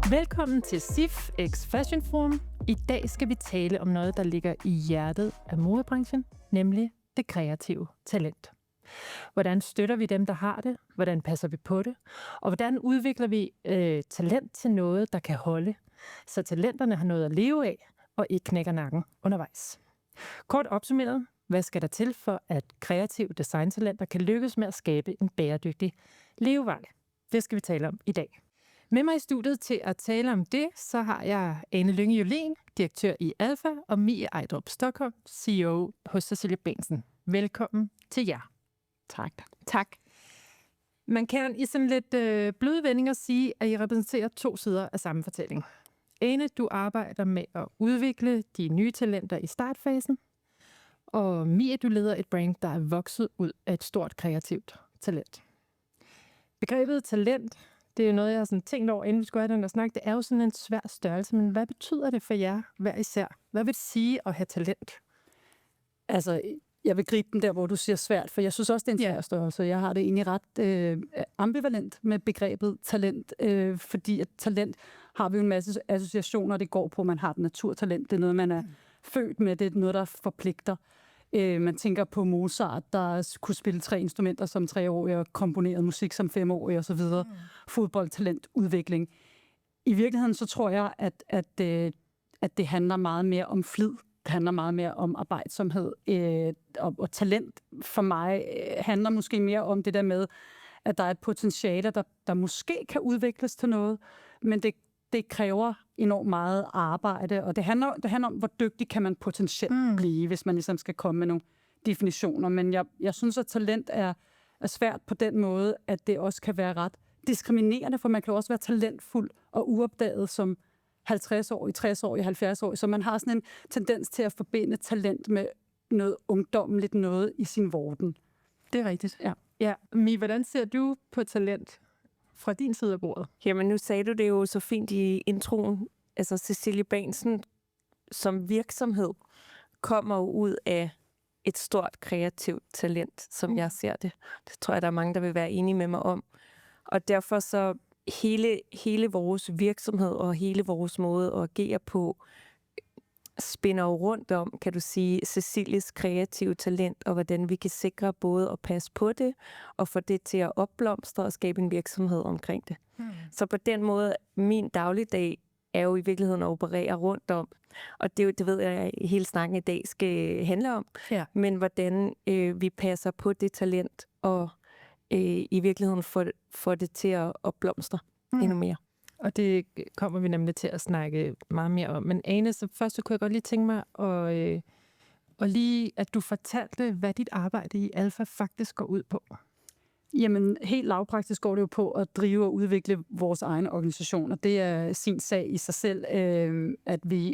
Velkommen til SIF X Fashion Forum. I dag skal vi tale om noget, der ligger i hjertet af modebranchen, nemlig det kreative talent. Hvordan støtter vi dem, der har det? Hvordan passer vi på det? Og hvordan udvikler vi talent til noget, der kan holde, så talenterne har noget at leve af og ikke knækker nakken undervejs? Kort opsummeret, hvad skal der til for, at kreative designtalenter kan lykkes med at skabe en bæredygtig levevej? Det skal vi tale om i dag. Med mig i studiet til at tale om det, så har jeg Ane Lynge Julin, direktør i Alfa, og Mie Ejdrup Stockholm, CEO hos Cecilie Bentzen. Velkommen til jer. Tak. Man kan i sådan lidt bløde vendinger sige, at I repræsenterer to sider af samme fortælling. Ane, du arbejder med at udvikle de nye talenter i startfasen, og Mie, du leder et brand, der er vokset ud af et stort kreativt talent. Begrebet talent, det er jo noget, jeg har sådan tænkt over, inden vi skulle have den og snakke. Det er jo sådan en svær størrelse, men hvad betyder det for jer hver især? Hvad vil det sige at have talent? Altså, jeg vil gribe den der, hvor du siger svært, for jeg synes også, det er en svær størrelse. Jeg har det egentlig ret ambivalent med begrebet talent, fordi at talent har vi jo en masse associationer, det går på, man har et naturtalent. Det er noget, man er født med, det er noget, der forpligter. Man tænker på Mozart, der kunne spille 3 instrumenter som 3-årig og komponeret musik som 5-årig osv. Fodboldtalent, udvikling. I virkeligheden så tror jeg, at det handler meget mere om flid. Det handler meget mere om arbejdsomhed. Og talent for mig handler måske mere om det der med, at der er et potentiale, der måske kan udvikles til noget, men det kræver enormt meget arbejde, og det handler om, hvor dygtig kan man potentielt blive, hvis man ligesom skal komme med nogle definitioner. Men jeg synes, at talent er svært på den måde, at det også kan være ret diskriminerende, for man kan også være talentfuld og uopdaget som 50-årig, 60-årig, 70-årig, så man har sådan en tendens til at forbinde talent med noget ungdommeligt, noget i sin vorden. Det er rigtigt. Ja. Mie, hvordan ser du på talent fra din side af bordet? Jamen, nu sagde du det jo så fint i introen. Altså, Cecilie Bentzen som virksomhed kommer jo ud af et stort kreativt talent, som jeg ser det. Det tror jeg, der er mange, der vil være enige med mig om. Og derfor så hele vores virksomhed og hele vores måde at agere på spinner jo rundt om, kan du sige, Cecilies kreative talent, og hvordan vi kan sikre både at passe på det, og få det til at opblomstre og skabe en virksomhed omkring det. Så på den måde, min dagligdag er jo i virkeligheden at operere rundt om, og det ved jeg, hele snakken i dag skal handle om, men hvordan vi passer på det talent, og i virkeligheden får det til at opblomstre endnu mere. Og det kommer vi nemlig til at snakke meget mere om. Men Ane, så først kunne jeg godt lige tænke mig, og lige at du fortalte, hvad dit arbejde i Alfa faktisk går ud på. Jamen, helt lavpraktisk går det jo på at drive og udvikle vores egen organisation, og det er sin sag i sig selv,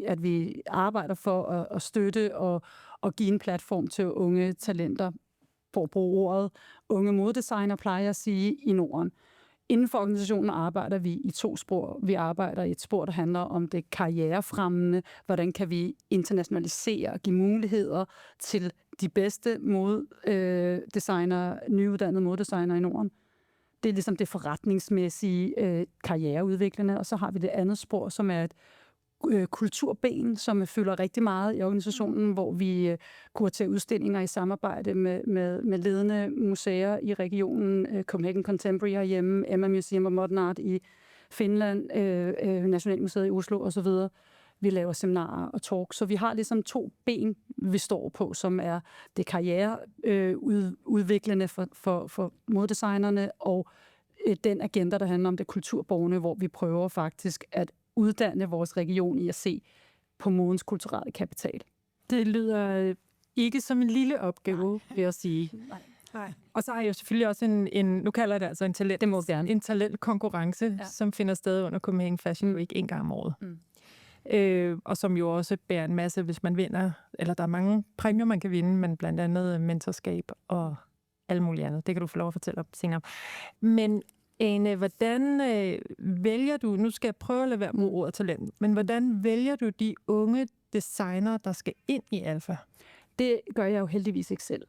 at vi arbejder for at støtte og give en platform til unge talenter, for at bruge ordet unge modedesigner, plejer jeg at sige, i Norden. Inden for organisationen arbejder vi i 2 spor. Vi arbejder i et spor, der handler om det karrierefremmende. Hvordan kan vi internationalisere og give muligheder til de bedste nyuddannede modedesignere i Norden. Det er ligesom det forretningsmæssige karriereudviklende. Og så har vi det andet spor, som er et kulturben, som fylder rigtig meget i organisationen, hvor vi kuraterer udstillinger i samarbejde med ledende museer i regionen, Copenhagen Contemporary herhjemme, Emma Museum of Modern Art i Finland, Nationalmuseet i Oslo osv. Vi laver seminarer og talks, så vi har ligesom 2 ben, vi står på, som er det karriereudviklende for moddesignerne, og den agenda, der handler om det kulturborgerne, hvor vi prøver faktisk at uddanne vores region i at se på modens kulturelle kapital. Det lyder ikke som en lille opgave, vil jeg sige. Nej. Og så har jeg jo selvfølgelig også nu kalder jeg det altså en talentkonkurrence, som finder sted under Copenhagen Fashion Week 1 gang om året. Og som jo også bærer en masse, hvis man vinder, eller der er mange præmier, man kan vinde, men blandt andet mentorskab og alt muligt andet. Det kan du få lov at fortælle om senere. Men Ane, hvordan vælger du, nu skal jeg prøve at lade være med ordet talent, men hvordan vælger du de unge designer, der skal ind i Alfa? Det gør jeg jo heldigvis ikke selv.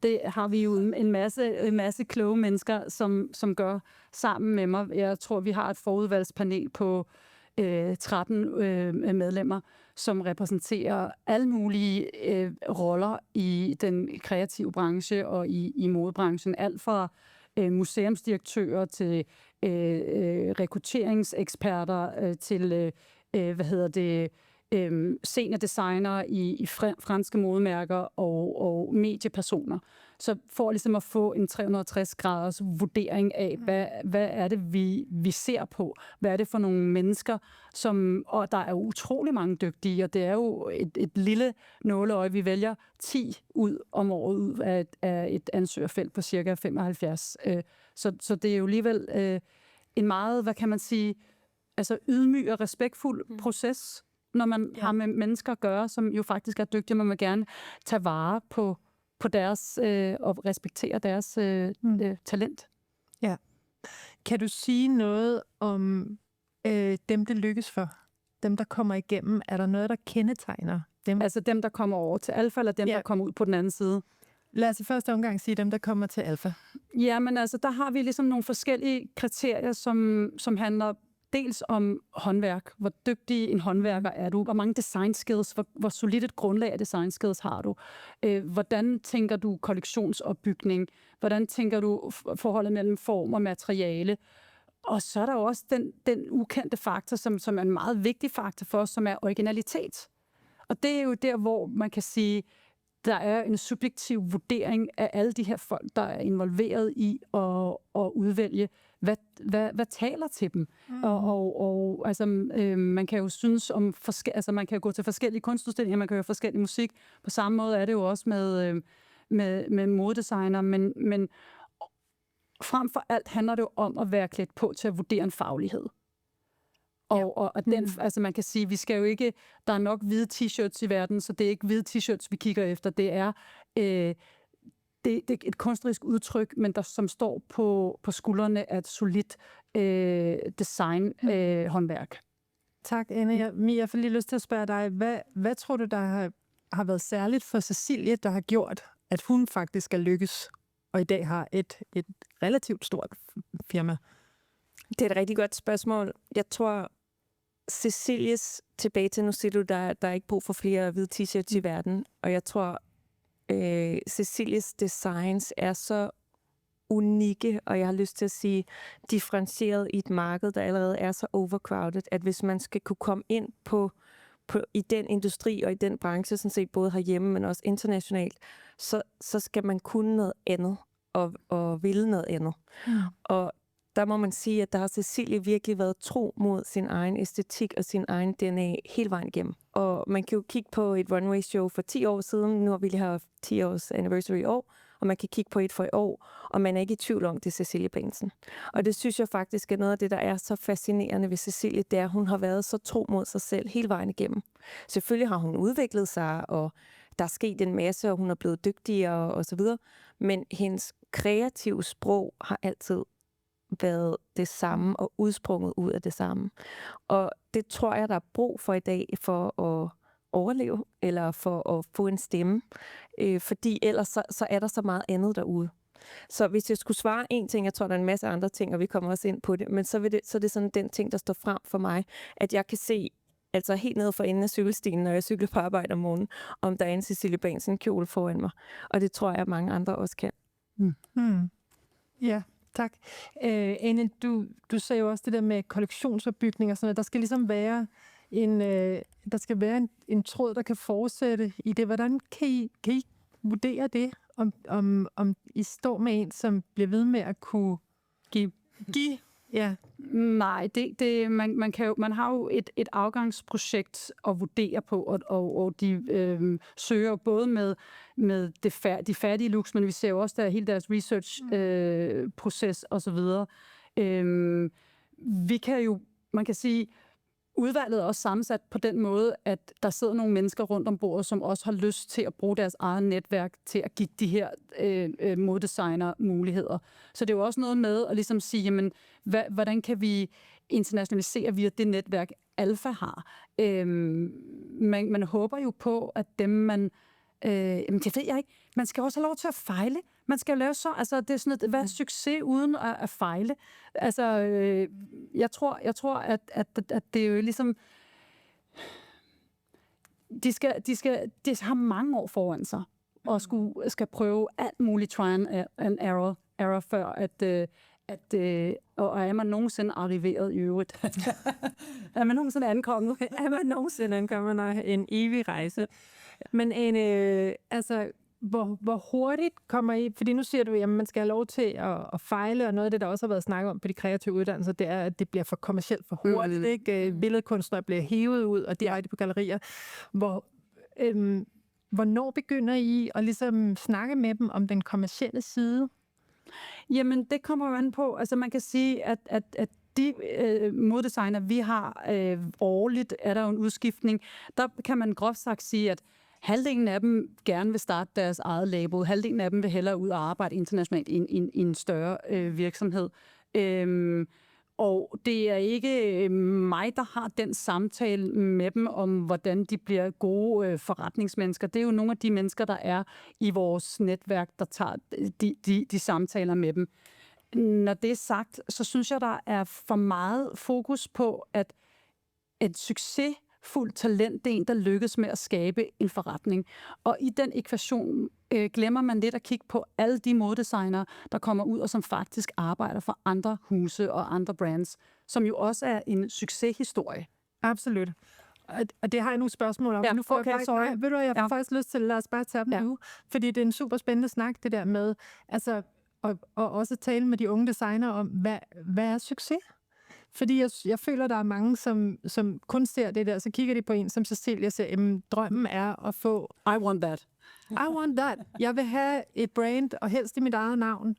Det har vi jo en masse kloge mennesker, som gør sammen med mig. Jeg tror, vi har et forudvalgspanel på 13 medlemmer, som repræsenterer alle mulige roller i den kreative branche og i modebranchen. Alt fra museumsdirektører til rekrutteringseksperter til seniordesigner i franske modemærker og mediepersoner. Så for ligesom at få en 360-graders vurdering af, hvad er det, vi ser på? Hvad er det for nogle mennesker, og der er jo utrolig mange dygtige, og det er jo et lille nåleøje. Vi vælger 10 ud om året ud af et ansøgerfelt på cirka 75. Så det er jo alligevel en meget, hvad kan man sige, altså ydmyg og respektfuld proces, når man har med mennesker at gøre, som jo faktisk er dygtige. Man vil gerne tage vare på deres og respektere deres talent. Ja. Kan du sige noget om dem, det lykkes for? Dem, der kommer igennem? Er der noget, der kendetegner dem? Altså dem, der kommer over til alfa, eller dem, der kommer ud på den anden side? Lad os i første omgang sige dem, der kommer til alfa. Ja, men altså, der har vi ligesom nogle forskellige kriterier, som handler dels om håndværk. Hvor dygtig en håndværker er du? Hvor mange design skills? Hvor solidt et grundlag af design skills har du? Hvordan tænker du kollektionsopbygning? Hvordan tænker du forholdet mellem form og materiale? Og så er der jo også den ukendte faktor, som er en meget vigtig faktor for os, som er originalitet. Og det er jo der, hvor man kan sige, der er en subjektiv vurdering af alle de her folk, der er involveret i at udvælge, hvad taler til dem. Og altså, man kan jo synes om altså man kan gå til forskellige kunstudstillinger, man kan høre forskellig musik. På samme måde er det jo også med modedesigner, men frem for alt handler det jo om at være klædt på til at vurdere en faglighed. Og den, altså man kan sige, vi skal jo ikke, der er nok hvide t-shirts i verden, så det er ikke hvide t-shirts, vi kigger efter. Det er et kunstnerisk udtryk, men som står på skuldrene af et solidt design-håndværk. Tak, Anne. Jeg får lige lyst til at spørge dig, hvad tror du, der har været særligt for Cecilie, der har gjort, at hun faktisk er lykkes, og i dag har et relativt stort firma? Det er et rigtig godt spørgsmål. Jeg tror, Cecilies, tilbage til, nu siger du, der er ikke brug for flere hvide t-shirts i verden, og jeg tror, Cecilies designs er så unikke, og jeg har lyst til at sige, differentieret i et marked, der allerede er så overcrowded, at hvis man skal kunne komme ind i den industri og i den branche, sådan set både herhjemme, men også internationalt, så skal man kunne noget andet og ville noget andet. Og der må man sige, at der har Cecilie virkelig været tro mod sin egen æstetik og sin egen DNA hele vejen igennem. Og man kan jo kigge på et runway-show for 10 år siden. Nu har vi lige haft 10 års anniversary i år, og man kan kigge på et for i år, og man er ikke i tvivl om, det er Cecilie Bengtsen. Og det synes jeg faktisk er noget af det, der er så fascinerende ved Cecilie, det er, at hun har været så tro mod sig selv hele vejen igennem. Selvfølgelig har hun udviklet sig, og der er sket en masse, og hun er blevet dygtigere og så videre. Men hendes kreative sprog har altid været det samme og udsprunget ud af det samme. Og det tror jeg, der er brug for i dag for at overleve, eller for at få en stemme. Fordi ellers så er der så meget andet derude. Så hvis jeg skulle svare en ting, jeg tror, der er en masse andre ting, og vi kommer også ind på det, men så er det sådan den ting, der står frem for mig, at jeg kan se, altså helt nede for enden af cykelstien, når jeg cykler på arbejde om morgenen, om der er en Cecilie Bengtsen kjole foran mig. Og det tror jeg, at mange andre også kan. Ja. Tak. Anne, du sagde jo også det der med kollektionsopbygning og sådan noget. Der skal ligesom være en tråd, der kan fortsætte i det. Hvordan kan I vurdere det, om I står med en, som bliver ved med at kunne give? Ja. Nej, man har jo et afgangsprojekt at vurdere på, og de søger både med de færdige looks, men vi ser jo også hele deres research-proces og så videre. Man kan sige, udvalget er også sammensat på den måde, at der sidder nogle mennesker rundt om bordet, som også har lyst til at bruge deres eget netværk til at give de her modedesigner muligheder. Så det er jo også noget med at ligesom sige, jamen, hvordan kan vi internationalisere via det netværk, Alfa har. Man håber jo på, at dem det ved jeg ikke. Man skal også have lov til at fejle. Man skal lave så, altså det er sådan et, hvad er succes uden at fejle? Altså, jeg tror, at det er jo ligesom, de har mange år foran sig, og skal prøve alt muligt try and error før, og er man nogensinde arriveret i øvrigt? Er man nogensinde ankommet? Er man nogensinde ankommet, når en evig rejse? Men altså, hvor hurtigt kommer I? Fordi nu siger du, at man skal have lov til at fejle, og noget af det, der også har været snakket om på de kreative uddannelser, det er, at det bliver for kommercielt for hurtigt. Ikke? Billedkunstnere bliver hævet ud, og direkte på gallerier. Hvornår begynder I at ligesom snakke med dem om den kommercielle side? Jamen, det kommer jo an på. Altså, man kan sige, at de moddesigner, vi har årligt, er der jo en udskiftning. Der kan man groft sagt sige, at halvdelen af dem gerne vil starte deres eget label. Halvdelen af dem vil hellere ud og arbejde internationalt i en større virksomhed. Og det er ikke mig, der har den samtale med dem om, hvordan de bliver gode forretningsmennesker. Det er jo nogle af de mennesker, der er i vores netværk, der tager de samtaler med dem. Når det er sagt, så synes jeg, der er for meget fokus på, at et succesfuldt talent, det er en, der lykkes med at skabe en forretning. Og i den ekvation glemmer man lidt at kigge på alle de modedesignere, der kommer ud og som faktisk arbejder for andre huse og andre brands, som jo også er en succeshistorie. Absolut. Og det har jeg nogle spørgsmål om. Ja, nu får okay, jeg ved du, jeg får faktisk lyst til, lad os bare tage dem nu, fordi det er en super spændende snak, det der med, altså, og også tale med de unge designere om, hvad er succes? Fordi jeg føler, der er mange, som kun ser det der, så kigger de på en som Cecilie og siger, drømmen er at få... I want that. I want that. Jeg vil have et brand, og helst i mit eget navn.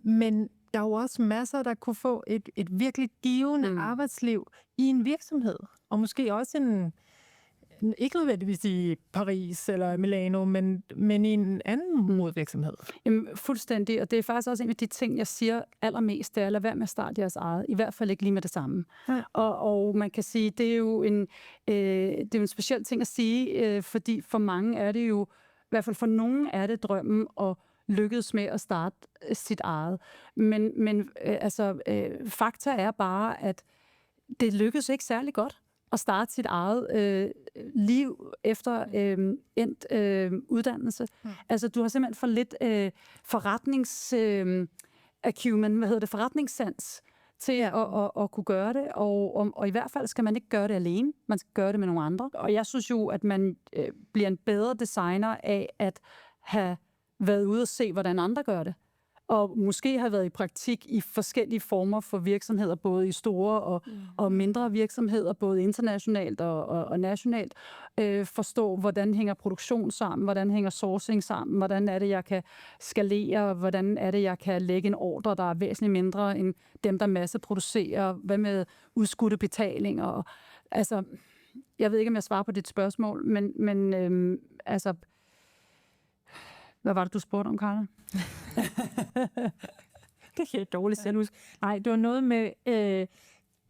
Men der er jo også masser, der kunne få et virkelig givende arbejdsliv i en virksomhed. Og måske også ikke nødvendigvis i Paris eller Milano, men i en anden modvirksomhed. Jamen, fuldstændig, og det er faktisk også en af de ting, jeg siger allermest, det er at lade være med at starte jeres eget. I hvert fald ikke lige med det samme. Ja. Og man kan sige, det er jo en speciel ting at sige, fordi for mange er det jo, i hvert fald for nogen er det drømmen at lykkes med at starte sit eget. Men fakta er bare, at det lykkes ikke særlig godt at starte sit eget liv efter endt uddannelse. Altså, du har simpelthen for lidt forretningssans til at kunne gøre det, og i hvert fald skal man ikke gøre det alene, man skal gøre det med nogle andre. Og jeg synes jo, at man bliver en bedre designer af at have været ude og se, hvordan andre gør det. Og måske har været i praktik i forskellige former for virksomheder, både i store og mindre virksomheder, både internationalt og nationalt. Forstå, hvordan hænger produktion sammen, hvordan hænger sourcing sammen, hvordan er det, jeg kan skalere, hvordan er det, jeg kan lægge en ordre, der er væsentligt mindre end dem, der masseproducerer, hvad med udskudte betalinger. Altså, jeg ved ikke, om jeg svarer på dit spørgsmål, men altså... Hvad var det, du spurgte om, Karla? Det er helt dårligt selvhusk. Nej, det var noget med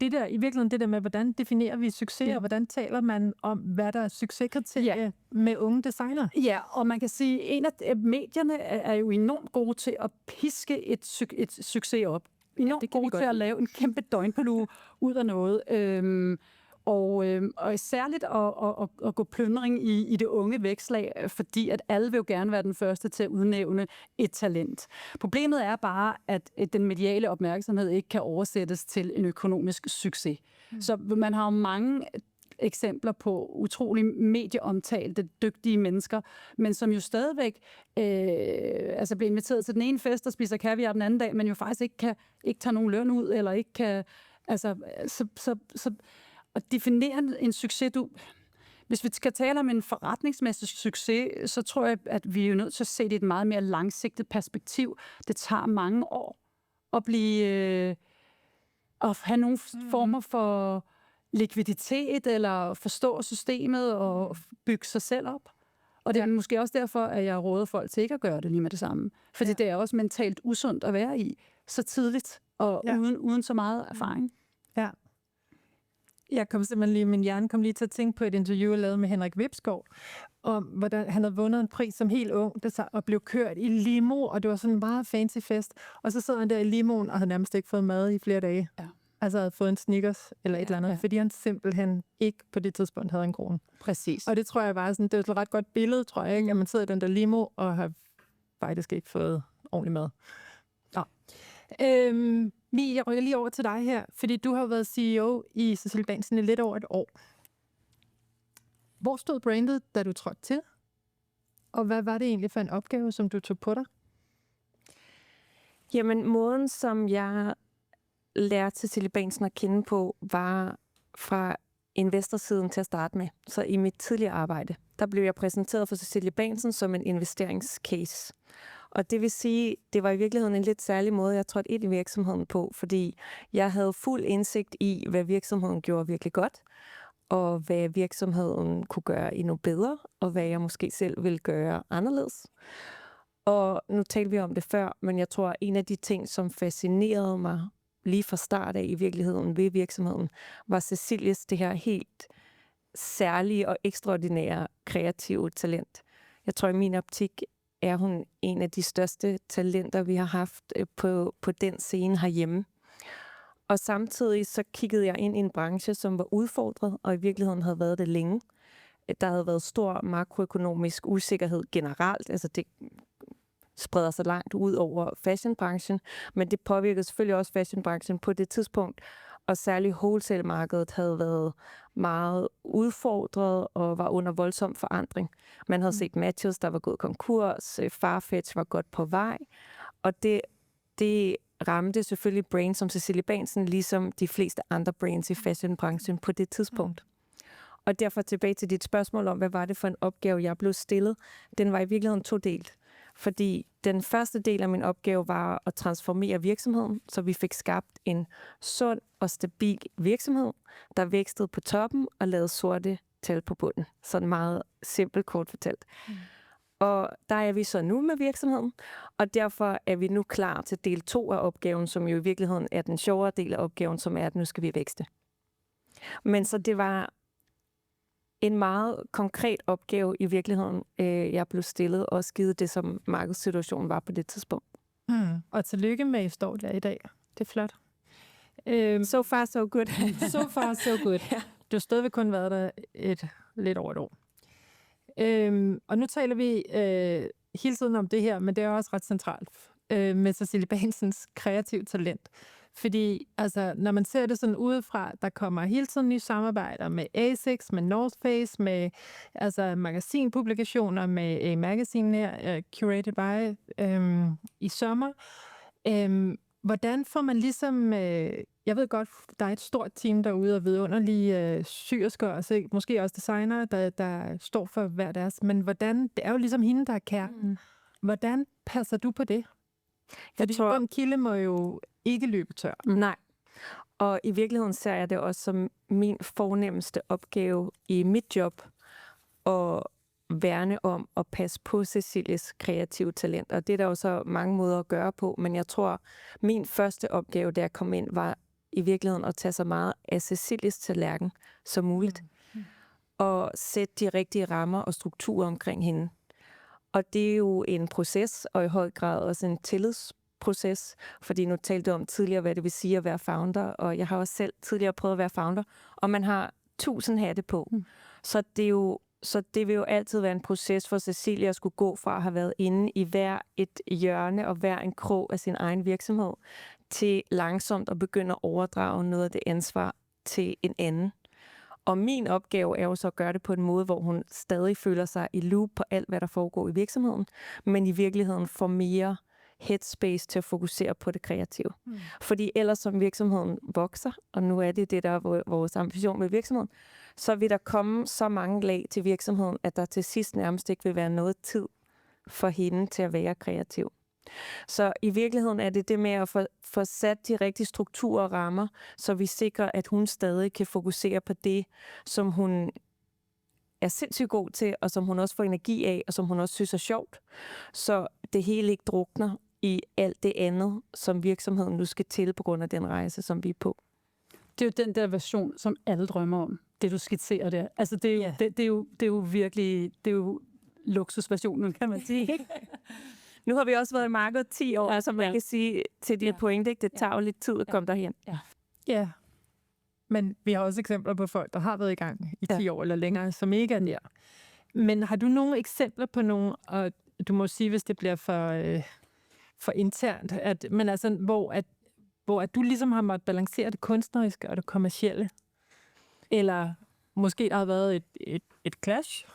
det der, i virkeligheden det der med, hvordan definerer vi succes, og hvordan taler man om, hvad der er succeskriterier med unge designer? Ja, og man kan sige, en af medierne er jo enormt gode til at piske et succes op. Enormt gode til at lave en kæmpe døgnpalue ud af noget. Og særligt at gå plyndring i det unge vækslag, fordi at alle vil jo gerne være den første til at udnævne et talent. Problemet er bare, at den mediale opmærksomhed ikke kan oversættes til en økonomisk succes. Så man har jo mange eksempler på utrolig medieomtalte, dygtige mennesker, men som jo stadigvæk bliver inviteret til den ene fest og spiser kaviar den anden dag, men jo faktisk ikke tager nogen løn ud, eller ikke kan... at definere en succes, hvis vi skal tale om en forretningsmæssig succes, så tror jeg, at vi er nødt til at se det i et meget mere langsigtet perspektiv. Det tager mange år at have nogle former for likviditet, eller forstå systemet og bygge sig selv op. Og det er måske også derfor, at jeg råder folk til ikke at gøre det lige med det samme. Fordi det er også mentalt usundt at være i så tidligt, og uden så meget erfaring. Ja. Min hjerne kom lige til at tænke på et interview, jeg lavede med Henrik Vipskov, om hvordan han havde vundet en pris som helt ung, og blev kørt i limo, og det var sådan en meget fancy fest. Og så sad han der i limoen, og havde nærmest ikke fået mad i flere dage. Ja. Altså havde fået en Snickers eller et eller andet, fordi han simpelthen ikke på det tidspunkt havde en krone. Præcis. Og det tror jeg var sådan, det er et ret godt billede, tror jeg, ikke? At man sidder i den der limo, og har faktisk ikke fået ordentlig mad. Ja. Mie, jeg rykker lige over til dig her, fordi du har været CEO i Cecilie Bahnsen i lidt over et år. Hvor stod brandet, da du trådte til? Og hvad var det egentlig for en opgave, som du tog på dig? Jamen, måden, som jeg lærte Cecilie Bahnsen at kende på, var fra investorsiden til at starte med. Så i mit tidligere arbejde, der blev jeg præsenteret for Cecilie Bahnsen som en investeringscase. Og det vil sige, det var i virkeligheden en lidt særlig måde, jeg trådte ind i virksomheden på, fordi jeg havde fuld indsigt i, hvad virksomheden gjorde virkelig godt, og hvad virksomheden kunne gøre endnu bedre, og hvad jeg måske selv ville gøre anderledes. Og nu talte vi om det før, men jeg tror, at en af de ting, som fascinerede mig lige fra start af i virkeligheden ved virksomheden, var Cecilies det her helt særlige og ekstraordinære kreative talent. Jeg tror, i min optik er hun en af de største talenter, vi har haft på den scene herhjemme. Og samtidig så kiggede jeg ind i en branche, som var udfordret, og i virkeligheden havde været det længe. Der havde været stor makroøkonomisk usikkerhed generelt, altså det spreder sig langt ud over fashionbranchen, men det påvirkede selvfølgelig også fashionbranchen på det tidspunkt, og særligt wholesale-markedet havde været meget udfordret og var under voldsom forandring. Man havde set Matches, der var gået konkurs, Farfetch var godt på vej, og det ramte selvfølgelig brands som Cecilie Bahnsen, ligesom de fleste andre brands i fashionbranchen på det tidspunkt. Og derfor tilbage til dit spørgsmål om, hvad var det for en opgave, jeg blev stillet, den var i virkeligheden todelt. Fordi den første del af min opgave var at transformere virksomheden, så vi fik skabt en sund og stabil virksomhed, der vækstede på toppen og lavede sorte tal på bunden. Sådan meget simpelt kort fortalt. Og der er vi så nu med virksomheden, og derfor er vi nu klar til del 2 af opgaven, som jo i virkeligheden er den sjovere del af opgaven, som er, at nu skal vi vækste. Men så det var en meget konkret opgave i virkeligheden, jeg blev stillet, og givet det, som markedssituationen var på det tidspunkt. Og tillykke med, at I står der i dag. Det er flot. So far, so good. So far, so good. Ja. Du har stadigvæk kun været der lidt over et år. Og nu taler vi hele tiden om det her, men det er også ret centralt med Cecilie Bahnsens kreative talent. Fordi altså, når man ser det sådan udefra, der kommer hele tiden nye samarbejder med ASICS, med North Face, med altså, magasinpublikationer, med A-Magazine her, Curated by i sommer. Hvordan får man ligesom... jeg ved godt, der er et stort team derude, og vidunderlige syersker, og måske også designere, der står for hver deres. Men hvordan... Det er jo ligesom hende, der er kernen. Hvordan passer du på det? Fordi en kilde må jo ikke løbe tør. Nej. Og i virkeligheden ser jeg det også som min fornemmeste opgave i mit job at værne om at passe på Cecilies kreative talent. Og det er der jo så mange måder at gøre på, men jeg tror, min første opgave, da jeg kom ind, var i virkeligheden at tage så meget af Cecilies tallerken som muligt. Og sætte de rigtige rammer og strukturer omkring hende. Og det er jo en proces, og i høj grad også en tillidsproces, fordi nu talte du om tidligere, hvad det vil sige at være founder, og jeg har også selv tidligere prøvet at være founder, og man har 1000 hatte på. Så det vil jo altid være en proces for Cecilie at skulle gå fra at have været inde i hver et hjørne og hver en krog af sin egen virksomhed, til langsomt at begynde at overdrage noget af det ansvar til en anden. Og min opgave er jo så at gøre det på en måde, hvor hun stadig føler sig i loop på alt, hvad der foregår i virksomheden, men i virkeligheden får mere headspace til at fokusere på det kreative. Fordi ellers som virksomheden vokser, og nu er det der er vores ambition med virksomheden, så vil der komme så mange lag til virksomheden, at der til sidst nærmest ikke vil være noget tid for hende til at være kreativ. Så i virkeligheden er det med at få sat de rigtige strukturer og rammer, så vi sikrer, at hun stadig kan fokusere på det, som hun er sindssygt god til, og som hun også får energi af, og som hun også synes er sjovt. Så det hele ikke drukner i alt det andet, som virksomheden nu skal til på grund af den rejse, som vi er på. Det er jo den der version, som alle drømmer om, det du skitserer der. Altså, det er jo virkelig, det er jo luksusversionen, kan man sige. Ikke? Nu har vi også været i markedet 10 år, så man kan sige til dit pointe, ikke? Det tager jo lidt tid at komme derhen. Ja, men vi har også eksempler på folk, der har været i gang i 10 år eller længere, som ikke er der. Men har du nogle eksempler på nogle, og du må sige, hvis det bliver for internt, men altså, hvor at du ligesom har måttet balancere det kunstneriske og det kommercielle? Eller måske der har været et clash?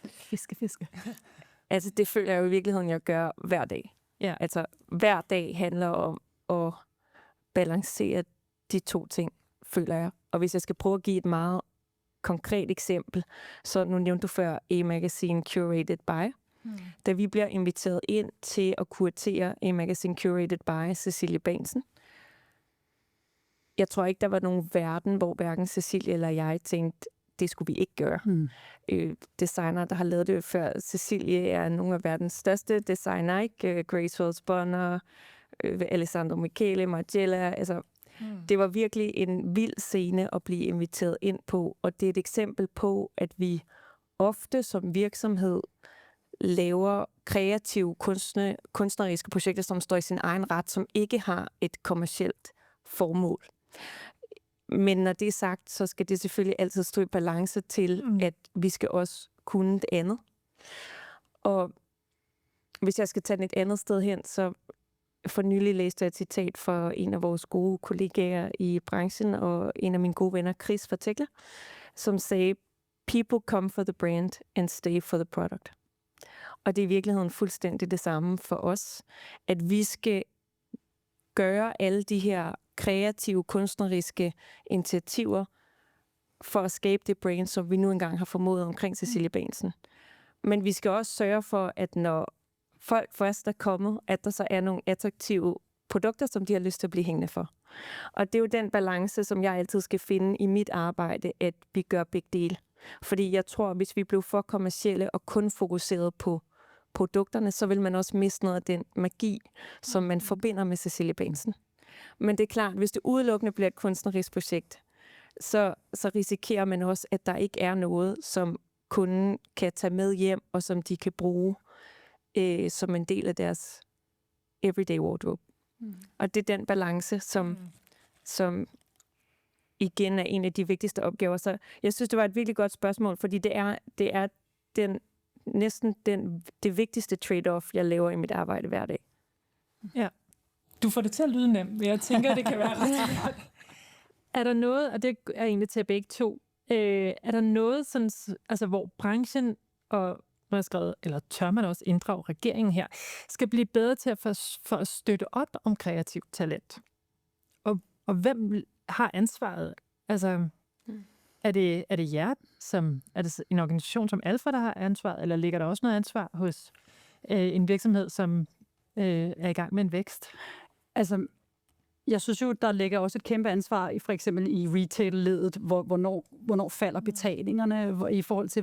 Fiske. Altså, det føler jeg jo i virkeligheden, jeg gør hver dag. Ja. Altså, hver dag handler om at balancere de to ting, føler jeg. Og hvis jeg skal prøve at give et meget konkret eksempel, så nu nævnte du før A-Magazine Curated By. Da vi bliver inviteret ind til at kuratere A-Magazine Curated By Cecilie Bahnsen. Jeg tror ikke, der var nogen verden, hvor hverken Cecilie eller jeg tænkte, det skulle vi ikke gøre. Designer, der har lavet det før Cecilie, er nogle af verdens største designer, ikke? Grace Welsbonner, Alessandro Michele, Margiela. Altså, det var virkelig en vild scene at blive inviteret ind på, og det er et eksempel på, at vi ofte som virksomhed laver kreative kunstneriske projekter, som står i sin egen ret, som ikke har et kommercielt formål. Men når det er sagt, så skal det selvfølgelig altid stå i balance til, at vi skal også kunne det andet. Og hvis jeg skal tage den et andet sted hen, så for nylig læste jeg et citat fra en af vores gode kollegaer i branchen, og en af mine gode venner, Chris fra Tekla, som sagde, "People come for the brand and stay for the product." Og det er i virkeligheden fuldstændig det samme for os, at vi skal gøre alle de her kreative, kunstneriske initiativer for at skabe det brand, som vi nu engang har formået omkring Cecilie Bahnsen. Men vi skal også sørge for, at når folk først er kommet, at der så er nogle attraktive produkter, som de har lyst til at blive hængende for. Og det er jo den balance, som jeg altid skal finde i mit arbejde, at vi gør begge dele. Fordi jeg tror, at hvis vi blev for kommercielle og kun fokuseret på produkterne, så vil man også miste noget af den magi, som man forbinder med Cecilie Bahnsen. Men det er klart, hvis det udelukkende bliver et kunstnerisk projekt, så risikerer man også, at der ikke er noget, som kunden kan tage med hjem, og som de kan bruge som en del af deres everyday wardrobe. Og det er den balance, som igen er en af de vigtigste opgaver. Så jeg synes, det var et virkelig godt spørgsmål, fordi det er næsten det vigtigste trade-off, jeg laver i mit arbejde hver dag. Ja. Du får det til at lyde nemt, men jeg tænker, det kan være ret svært. Er der noget, og det er egentlig til begge to, er der noget, sådan, altså, hvor branchen og eller tør man også inddrage regeringen her, skal blive bedre til for at støtte op om kreativt talent? Og hvem har ansvaret? Altså, er det jer, er det en organisation som Alfa, der har ansvaret, eller ligger der også noget ansvar hos en virksomhed, som er i gang med en vækst? Altså, jeg synes jo, der ligger også et kæmpe ansvar for eksempel i retail-ledet, hvornår falder betalingerne i forhold til,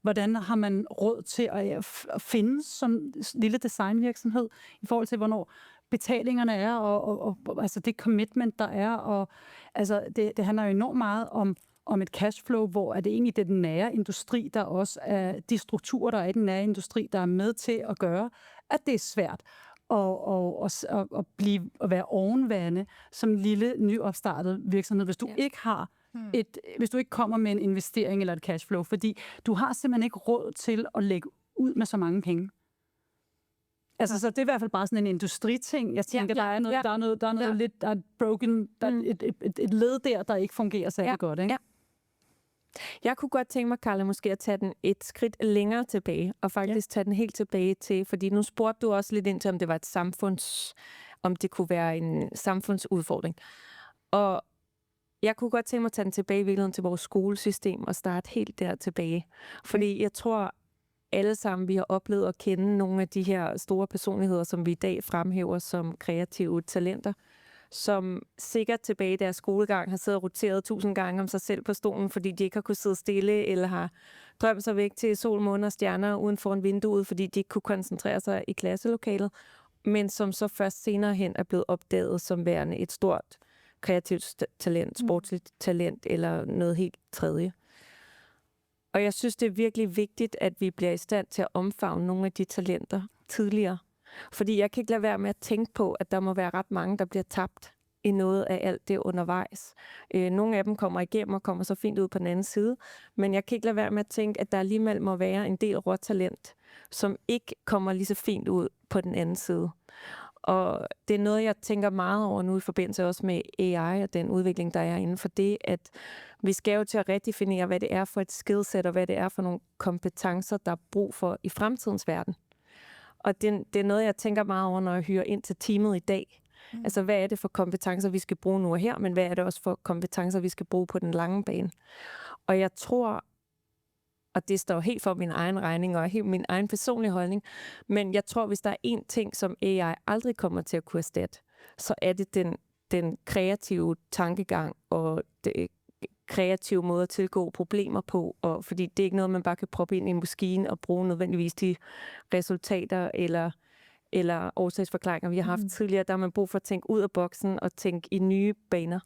hvordan har man råd til at finde som lille designvirksomhed, i forhold til, hvornår betalingerne er, og altså det commitment, der er, og altså det handler jo enormt meget om et cashflow, hvor er det egentlig den nære industri, der også er de strukturer, der er i den nære industri, der er med til at gøre, at det er svært at være ovenværende som lille, nyopstartet virksomhed, hvis du ikke har hvis du ikke kommer med en investering eller et cashflow, fordi du har simpelthen ikke råd til at lægge ud med så mange penge. Altså, så det er i hvert fald bare sådan en industriting. Jeg tænker, der er noget lidt, der er broken, der er et led der ikke fungerer særlig godt, ikke? Ja. Jeg kunne godt tænke mig, Carla, måske at tage den et skridt længere tilbage, og faktisk tage den helt tilbage til, fordi nu spurgte du også lidt ind til, om det var om det kunne være en samfundsudfordring. Og jeg kunne godt tænke mig at tage den tilbage i virkeligheden til vores skolesystem og starte helt der tilbage. Fordi jeg tror, alle sammen, vi har oplevet at kende nogle af de her store personligheder, som vi i dag fremhæver som kreative talenter, som sikkert tilbage i deres skolegang har siddet og roteret 1000 gange om sig selv på stolen, fordi de ikke har kunnet sidde stille, eller har drømt sig væk til sol, måne og stjerner uden for en vindue, fordi de ikke kunne koncentrere sig i klasselokalet, men som så først senere hen er blevet opdaget som værende et stort kreativt talent, sportsligt talent eller noget helt tredje. Og jeg synes, det er virkelig vigtigt, at vi bliver i stand til at omfavne nogle af de talenter tidligere. Fordi jeg kan ikke lade være med at tænke på, at der må være ret mange, der bliver tabt i noget af alt det undervejs. Nogle af dem kommer igennem og kommer så fint ud på den anden side, men jeg kan ikke lade være med at tænke, at der alligevel må være en del råtalent, som ikke kommer lige så fint ud på den anden side. Og det er noget, jeg tænker meget over nu i forbindelse også med AI og den udvikling, der er inden for det, at vi skal jo til at redefinere, hvad det er for et skillset, og hvad det er for nogle kompetencer, der er brug for i fremtidens verden. Og det er noget, jeg tænker meget over, når jeg hyrer ind til teamet i dag. Altså, hvad er det for kompetencer, vi skal bruge nu og her, men hvad er det også for kompetencer, vi skal bruge på den lange bane? Og jeg tror, og det står helt for min egen regning og helt min egen personlige holdning, men jeg tror, hvis der er én ting, som AI aldrig kommer til at kunne erstatte, så er det den kreative tankegang og det kreative måde at tilgå problemer på, og fordi det er ikke noget, man bare kan proppe ind i en maskine og bruge nødvendigvis de resultater eller årsagsforklaringer, vi har haft tidligere. Der har man brug for at tænke ud af boksen og tænke i nye baner.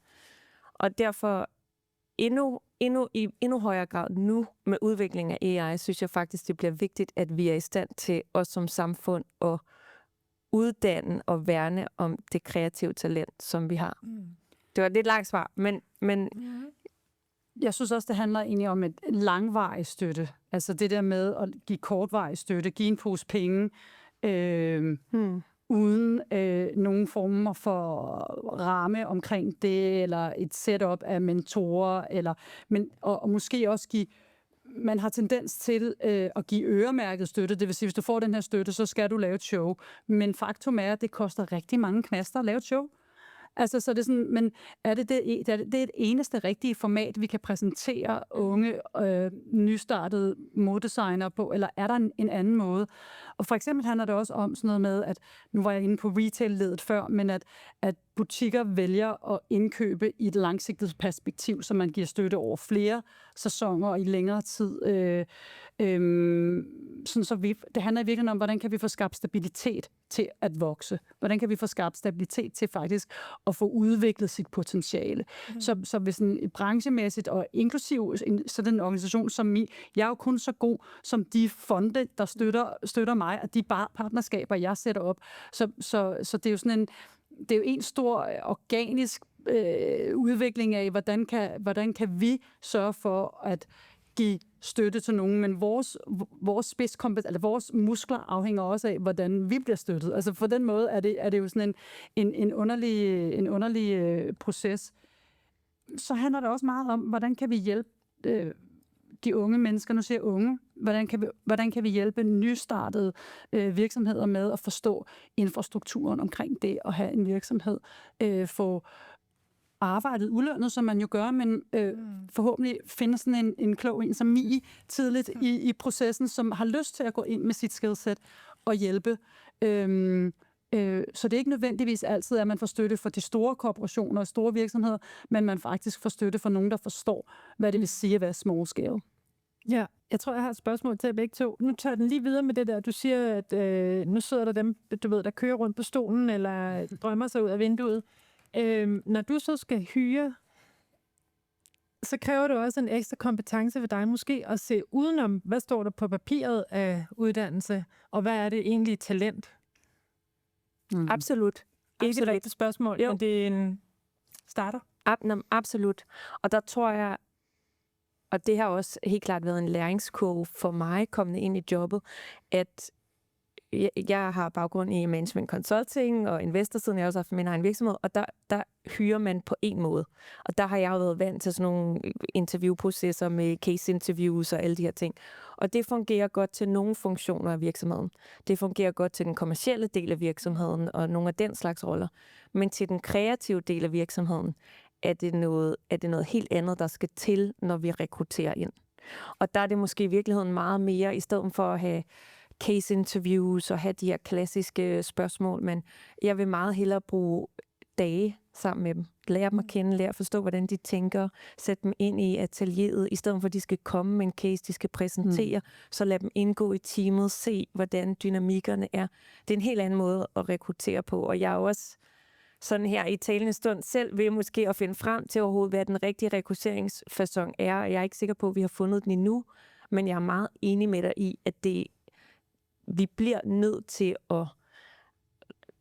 Og derfor i endnu højere grad nu med udviklingen af AI, synes jeg faktisk, det bliver vigtigt, at vi er i stand til os som samfund at uddanne og værne om det kreative talent, som vi har. Det var et lidt langt svar, men jeg synes også, det handler egentlig om et langvarig støtte. Altså det der med at give kortvarig støtte, give en pose penge, uden nogen former for ramme omkring det, eller et setup af mentorer, og måske også give. Man har tendens til at give øremærket støtte. Det vil sige, hvis du får den her støtte, så skal du lave et show. Men faktum er, at det koster rigtig mange knaster at lave et show. Altså, så det er sådan, men er det et eneste rigtige format, vi kan præsentere unge, nystartede modedesigner på, eller er der en anden måde? Og for eksempel handler det også om sådan noget med, at nu var jeg inde på retail-ledet før, men at butikker vælger at indkøbe i et langsigtet perspektiv, så man giver støtte over flere sæsoner og i længere tid. Sådan så det handler virkelig om, hvordan kan vi få skabt stabilitet til at vokse? Hvordan kan vi få skabt stabilitet til faktisk at få udviklet sit potentiale? Så hvis en branchemæssigt og inklusiv sådan en organisation som mig, jeg er jo kun så god som de fonde, der støtter mig, og de partnerskaber, jeg sætter op. Så det er jo sådan det er jo en stor organisk udvikling af, hvordan kan vi sørge for at give støtte til nogen, men vores vores muskler afhænger også af, hvordan vi bliver støttet. Altså på den måde er det jo sådan en underlig proces. Så handler det også meget om, hvordan kan vi hjælpe de unge mennesker, nu siger jeg unge, hvordan kan vi hjælpe nystartede virksomheder med at forstå infrastrukturen omkring det at have en virksomhed, få arbejdet ulønnet, som man jo gør, men forhåbentlig finder sådan en klog en som mig tidligt i processen, som har lyst til at gå ind med sit skillset og hjælpe. Så det er ikke nødvendigvis altid, at man får støtte fra de store korporationer og store virksomheder, men man faktisk får støtte fra nogen, der forstår, hvad det vil sige at være small scale. Ja, jeg tror, jeg har et spørgsmål til jer begge to. Nu tager den lige videre med det der. Du siger, at nu sidder der dem, du ved, der kører rundt på stolen, eller drømmer sig ud af vinduet. Når du så skal hyre, så kræver det også en ekstra kompetence for dig måske at se udenom, hvad står der på papiret af uddannelse, og hvad er det egentlig talent? Absolut. Ikke et rigtigt spørgsmål, men det er en starter. Absolut. Og der tror jeg, og det har også helt klart været en læringskurve for mig, kommende ind i jobbet, at jeg har baggrund i management consulting og investorsiden. Jeg har også haft min egen virksomhed, og der hyrer man på en måde. Og der har jeg jo været vant til sådan nogle interviewprocesser med case interviews og alle de her ting. Og det fungerer godt til nogle funktioner af virksomheden. Det fungerer godt til den kommercielle del af virksomheden og nogle af den slags roller. Men til den kreative del af virksomheden er det noget helt andet, der skal til, når vi rekrutterer ind. Og der er det måske i virkeligheden meget mere, i stedet for at have case interviews og have de her klassiske spørgsmål, men jeg vil meget hellere bruge dage sammen med dem. Lære dem at kende, lære at forstå, hvordan de tænker, sætte dem ind i atelieret, i stedet for at de skal komme med en case, de skal præsentere, så lad dem indgå i teamet, se, hvordan dynamikkerne er. Det er en helt anden måde at rekruttere på, og jeg er også sådan her i talende stund selv ved måske at finde frem til overhovedet, hvad den rigtige rekrutteringsfacon er. Jeg er ikke sikker på, at vi har fundet den endnu, men jeg er meget enig med dig i, at vi bliver nødt til at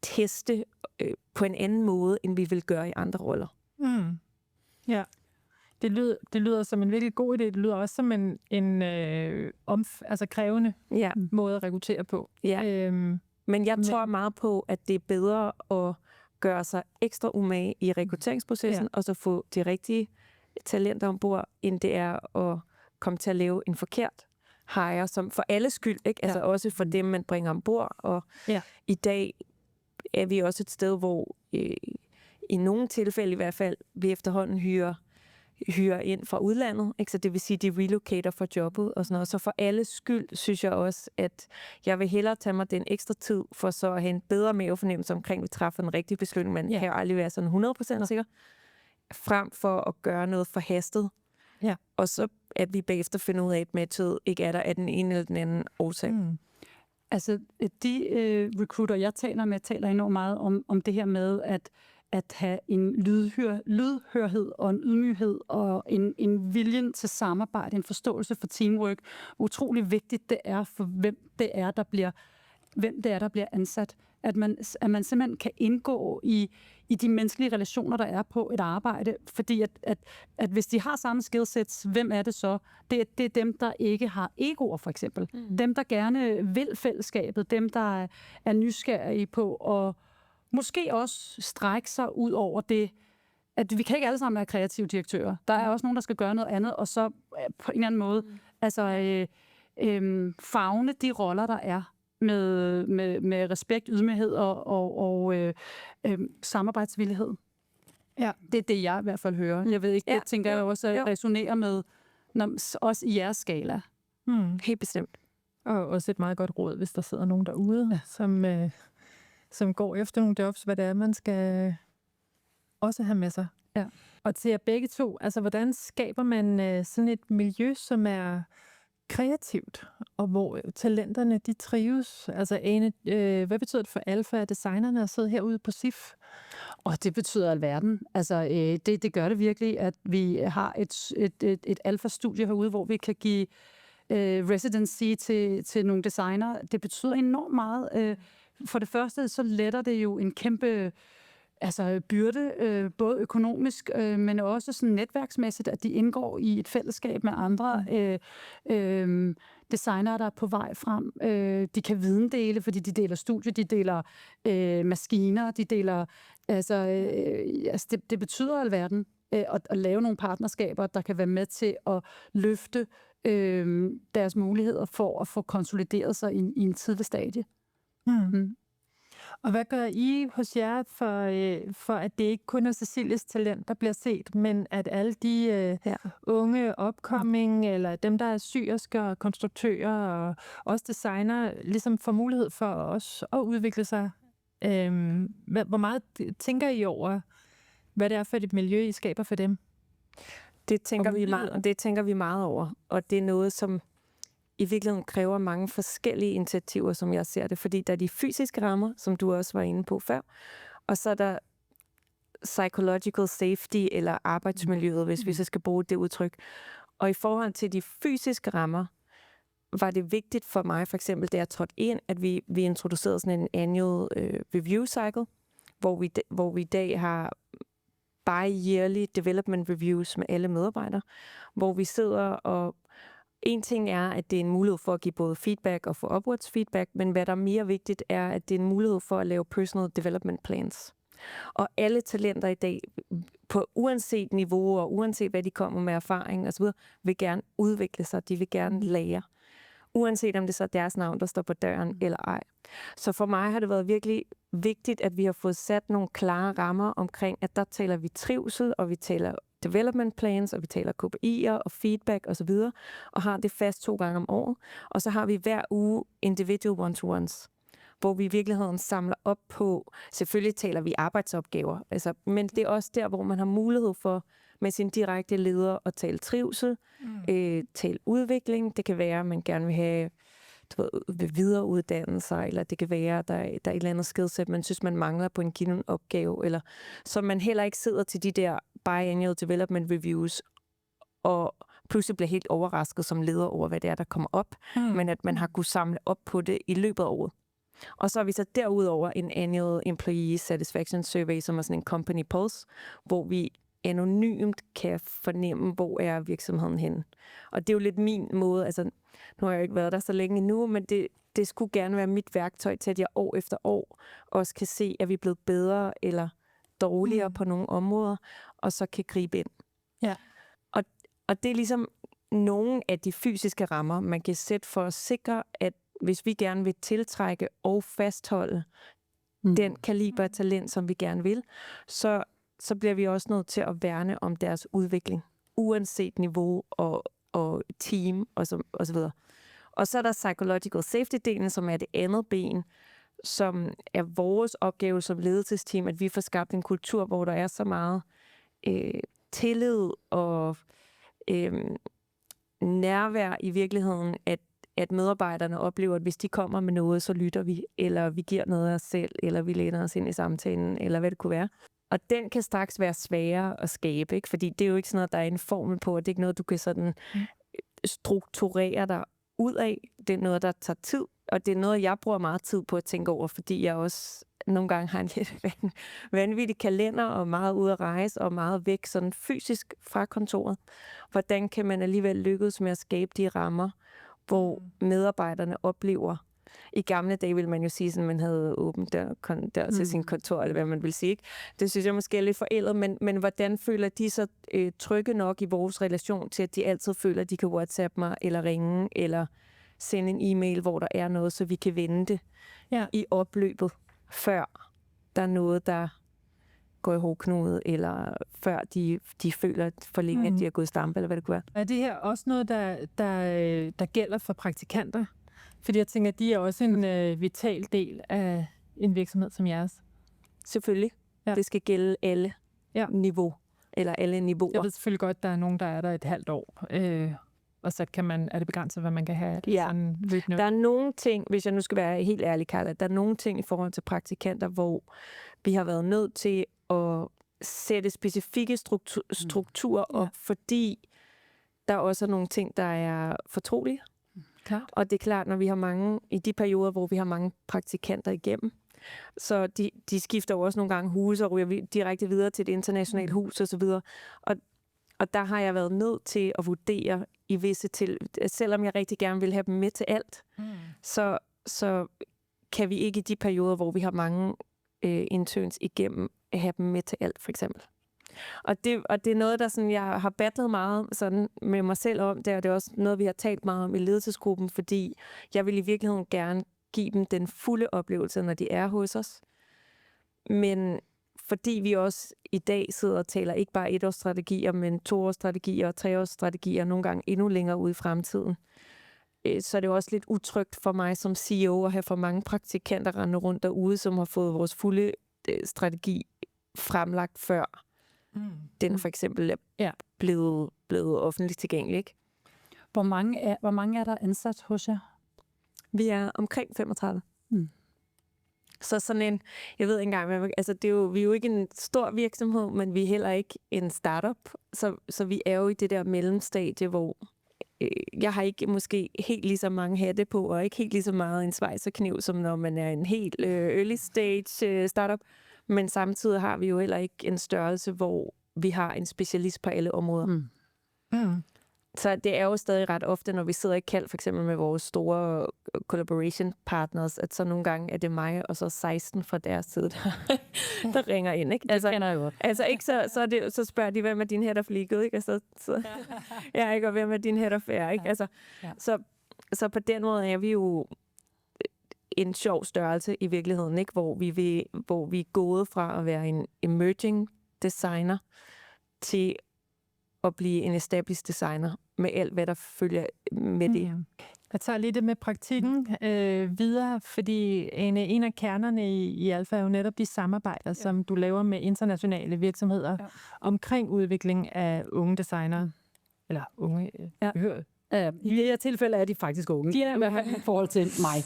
teste på en anden måde, end vi vil gøre i andre roller. Ja. Det lyder som en virkelig god idé. Det lyder også som en krævende måde at rekruttere på. Ja. Men jeg tror meget på, at det er bedre at gøre sig ekstra umage i rekrutteringsprocessen, og så få de rigtige talenter ombord, end det er at komme til at lave en forkert hire, som for alles skyld, ikke? Altså også for dem, man bringer ombord. Og i dag er vi også et sted, hvor i nogle tilfælde i hvert fald, vi efterhånden hyrer ind fra udlandet, ikke? Så det vil sige, de relocater for jobbet og sådan noget. Så for alles skyld synes jeg også, at jeg vil hellere tage mig den ekstra tid, for så at have en bedre mavefornemmelse omkring, at vi træffer den rigtige beslutning. Man kan jo aldrig være sådan 100% sikker, frem for at gøre noget forhastet. Ja. Og så at vi bagefter finder ud af, at matchet ikke er der af den ene eller den anden årsag. Altså, de recruiter, jeg taler med, taler enormt meget om det her med, at have en lydhørhed og en ydmyghed og en viljen til samarbejde, en forståelse for teamwork. Utrolig vigtigt det er for, hvem det er, der bliver ansat. At man simpelthen kan indgå i de menneskelige relationer, der er på et arbejde. Fordi at hvis de har samme skillsets, hvem er det så? Det er dem, der ikke har egoer, for eksempel. Dem, der gerne vil fællesskabet. Dem, der er nysgerrige på at måske også strække sig ud over det, at vi kan ikke alle sammen være kreative direktører. Der er også nogen, der skal gøre noget andet, og så på en eller anden måde favne de roller, der er med respekt, ydmyghed og samarbejdsvillighed. Ja. Det er det, jeg i hvert fald hører. Jeg ved ikke, det tænker jeg også resonerer med, også i jeres skala. Helt bestemt. Og også et meget godt råd, hvis der sidder nogen derude, som går efter nogle jobs, hvad det er, man skal også have med sig. Ja. Og til jer begge to, altså hvordan skaber man sådan et miljø, som er kreativt, og hvor talenterne, de trives? Altså Ane, hvad betyder det for Alfa og designerne at sidde herude på SIF? Og det betyder alverden. Altså, det gør det virkelig, at vi har et Alfa-studie herude, hvor vi kan give residency til nogle designer. Det betyder enormt meget. For det første, så letter det jo en kæmpe byrde, både økonomisk, men også sådan netværksmæssigt, at de indgår i et fællesskab med andre designere, der er på vej frem. De kan videndele, fordi de deler studier, de deler maskiner, de deler... det betyder alverden at lave nogle partnerskaber, der kan være med til at løfte deres muligheder for at få konsolideret sig i en tidlig stadie. Og hvad gør I hos jer for at det ikke kun er Cecilies talent, der bliver set, men at alle de unge upcoming, eller dem, der er syersker og konstruktører og også designer, ligesom får mulighed for også at udvikle sig? Hvor meget tænker I over, hvad det er for et miljø, I skaber for dem? Det tænker vi meget over, og det er noget, som i virkeligheden kræver mange forskellige initiativer, som jeg ser det, fordi der er de fysiske rammer, som du også var inde på før, og så er der psychological safety, eller arbejdsmiljøet, hvis vi så skal bruge det udtryk. Og i forhold til de fysiske rammer, var det vigtigt for mig, for eksempel, da jeg trådte ind, at vi introducerede sådan en annual review cycle, hvor vi i dag har bi-yearly development reviews med alle medarbejdere, hvor vi sidder og en ting er, at det er en mulighed for at give både feedback og få upwards feedback, men hvad der er mere vigtigt er, at det er en mulighed for at lave personal development plans. Og alle talenter i dag, på uanset niveau og uanset hvad de kommer med erfaring osv., vil gerne udvikle sig, de vil gerne lære. Uanset om det så er deres navn, der står på døren eller ej. Så for mig har det været virkelig vigtigt, at vi har fået sat nogle klare rammer omkring, at der taler vi trivsel, og vi taler development plans, og vi taler KPI'er og feedback osv., og har det fast 2 gange om året. Og så har vi hver uge individual one-to-ones, hvor vi i virkeligheden samler op på, selvfølgelig taler vi arbejdsopgaver, men det er også der, hvor man har mulighed for med sin direkte leder at tale trivsel, tale udvikling. Det kan være, at man gerne vil have ved videreuddannelser, eller det kan være, der er et eller andet skillset, man synes, man mangler på en given opgave, eller så man heller ikke sidder til de der biannual development reviews, og pludselig bliver helt overrasket som leder over, hvad det er, der kommer op, men at man har kunnet samle op på det i løbet af året. Og så har vi så derudover en Annual Employee Satisfaction Survey, som er sådan en company pulse, hvor vi anonymt kan fornemme, hvor er virksomheden henne. Og det er jo lidt min måde, altså nu har jeg jo ikke været der så længe endnu, men det skulle gerne være mit værktøj til, at jeg år efter år også kan se, at vi er blevet bedre eller dårligere på nogle områder, og så kan gribe ind. Ja. Og det er ligesom nogle af de fysiske rammer, man kan sætte for at sikre, at hvis vi gerne vil tiltrække og fastholde den kaliber af talent, som vi gerne vil, så bliver vi også nødt til at værne om deres udvikling, uanset niveau og team og så videre. Og så er der psychological safety-delen, som er det andet ben, som er vores opgave som ledelsesteam, at vi får skabt en kultur, hvor der er så meget tillid og nærvær i virkeligheden, at medarbejderne oplever, at hvis de kommer med noget, så lytter vi, eller vi giver noget af os selv, eller vi læner os ind i samtalen, eller hvad det kunne være. Og den kan straks være sværere at skabe, ikke? Fordi det er jo ikke sådan noget, der er en formel på, og det er ikke noget, du kan sådan strukturere dig ud af. Det er noget, der tager tid, og det er noget, jeg bruger meget tid på at tænke over, fordi jeg også nogle gange har en lidt vanvittig kalender, og meget ude at rejse, og meget væk sådan fysisk fra kontoret. Hvordan kan man alligevel lykkes med at skabe de rammer, hvor medarbejderne oplever. I gamle dage ville man jo sige, at man havde åbent der til sin kontor, eller hvad man vil sige. Ikke? Det synes jeg måske er lidt forældet, men hvordan føler de så trygge nok i vores relation til, at de altid føler, at de kan WhatsApp mig, eller ringe, eller sende en e-mail, hvor der er noget, så vi kan vende det i opløbet, før der er noget, der går i hårdknude, eller før de føler for længe, at de har gået i stampe, eller hvad det kunne være. Er det her også noget, der gælder for praktikanter? Fordi jeg tænker, at de er også en vital del af en virksomhed som jeres. Selvfølgelig. Ja. Det skal gælde alle niveau, eller alle niveauer. Jeg ved selvfølgelig godt, at der er nogen, der er der et halvt år, og så er det begrænset, hvad man kan have. Sådan der er nogle ting, hvis jeg nu skal være helt ærlig, Carla, der er nogle ting i forhold til praktikanter, hvor vi har været nødt til at sætte specifikke strukturer op, fordi der også er nogle ting, der er fortrolige. Klart. Og det er klart, når vi har mange, i de perioder, hvor vi har mange praktikanter igennem, så de skifter jo også nogle gange huse og ryger direkte videre til et internationalt hus osv. Og der har jeg været nødt til at vurdere i visse selvom jeg rigtig gerne vil have dem med til alt, så kan vi ikke i de perioder, hvor vi har mange interns igennem, have dem med til alt, for eksempel. Og det er noget, der sådan, jeg har battlet meget sådan med mig selv om det, og det er også noget, vi har talt meget om i ledelsesgruppen, fordi jeg vil i virkeligheden gerne give dem den fulde oplevelse, når de er hos os. Men fordi vi også i dag sidder og taler ikke bare 1-årsstrategier, men 2-årsstrategier og 3-årsstrategier, nogle gange endnu længere ude i fremtiden, så er det også lidt utrygt for mig som CEO at have for mange praktikanter rende rundt derude, som har fået vores fulde strategi fremlagt før. Den for eksempel er blevet offentligt tilgængelig. Ikke? Hvor mange er der ansat hos jer? Vi er omkring 35. Så sådan en, jeg ved ikke engang, altså vi er jo ikke en stor virksomhed, men vi er heller ikke en startup. Så vi er jo i det der mellemstadie, hvor jeg har ikke måske helt lige så mange hatte på, og ikke helt lige så meget en svejserkniv, som når man er en helt early stage startup. Men samtidig har vi jo heller ikke en størrelse, hvor vi har en specialist på alle områder. Så det er jo stadig ret ofte, når vi sidder i kald, for eksempel med vores store collaboration partners, at så nogle gange er det mig, og så 16 fra deres side, der ringer ind. Ikke? Altså, det kender jeg jo. Altså ikke så spørger de, hvem er din head of legal, ikke? Altså, ja, ikke, og hvem er din head of fair, ikke? Altså, så på den måde er vi jo en sjov størrelse i virkeligheden, ikke? Hvor vi er gået fra at være en emerging designer til at blive en established designer med alt, hvad der følger med det. Jeg tager lige det med praktikken videre, fordi en af kernerne i Alfa er jo netop de samarbejder, som du laver med internationale virksomheder omkring udvikling af unge designere, eller unge I det her tilfælde er de faktisk unge. De er i hvert fald i forhold til mig.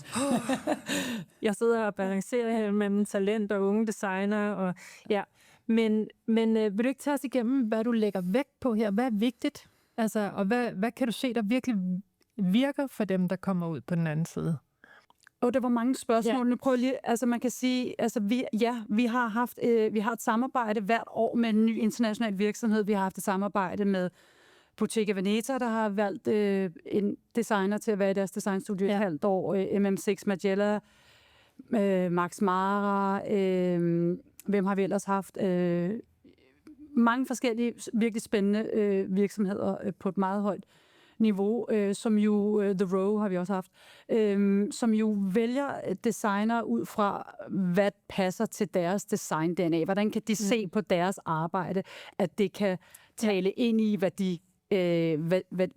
Jeg sidder og balancerer her mellem talent og unge designer. Og, ja. Men vil du ikke tage os igennem, hvad du lægger vægt på her? Hvad er vigtigt? Altså, og hvad kan du se, der virkelig virker for dem, der kommer ud på den anden side? Der var mange spørgsmål. Ja. Nu prøver lige, altså man kan sige, altså vi har et samarbejde hvert år med en ny international virksomhed. Vi har haft et samarbejde med Bottega Veneta, der har valgt en designer til at være i deres designstudie et halvt år. MM6 Magella, Max Mara, hvem har vi ellers haft? Mange forskellige, virkelig spændende virksomheder på et meget højt niveau, som jo The Row har vi også haft, som jo vælger designer ud fra, hvad passer til deres design-DNA. Hvordan kan de se på deres arbejde, at det kan tale ind i, hvad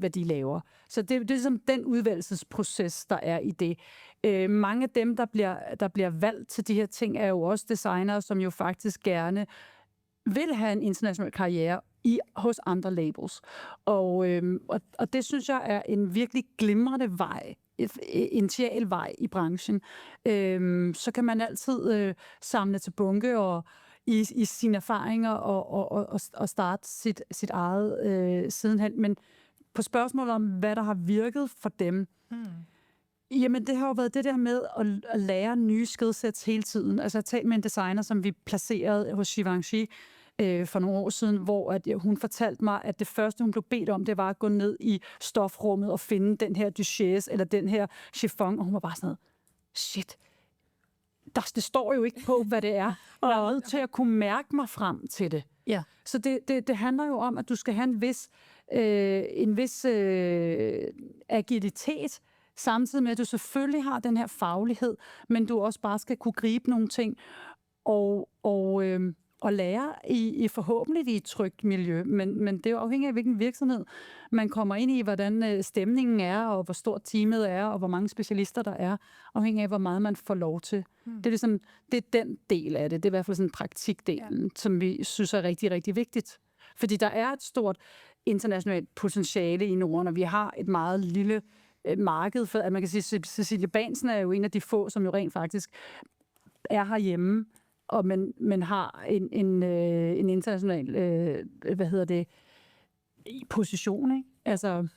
de laver. Så det er ligesom den udvælgelsesproces, der er i det. Mange af dem, der bliver valgt til de her ting, er jo også designere, som jo faktisk gerne vil have en international karriere hos andre labels. Og det synes jeg er en virkelig glimrende vej, initial vej i branchen. Så kan man altid samle til bunke og i sine erfaringer og starte sit eget sidenhen. Men på spørgsmålet om, hvad der har virket for dem, jamen det har jo været det der med at lære nye skillsets hele tiden. Altså at tale med en designer, som vi placerede hos Givenchy for nogle år siden, hvor hun fortalte mig, at det første, hun blev bedt om, det var at gå ned i stofrummet og finde den her duchesse eller den her chiffon, og hun var bare sådan noget, shit, det står jo ikke på, hvad det er. Jeg er nødt til at kunne mærke mig frem til det. Ja. Så det handler jo om, at du skal have en vis agilitet, samtidig med, at du selvfølgelig har den her faglighed, men du også bare skal kunne gribe nogle ting og lære i forhåbentlig i et trygt miljø. Men det er jo afhængigt af, hvilken virksomhed man kommer ind i, hvordan stemningen er, og hvor stort teamet er, og hvor mange specialister der er, afhængig af, hvor meget man får lov til. Det er ligesom, det er den del af det. Det er i hvert fald sådan praktikdelen, som vi synes er rigtig, rigtig vigtigt. Fordi der er et stort internationalt potentiale i Norden, og vi har et meget lille marked, for at man kan sige, Cecilie Bansen er jo en af de få, som jo rent faktisk er herhjemme, og man har en international, position, ikke? Altså,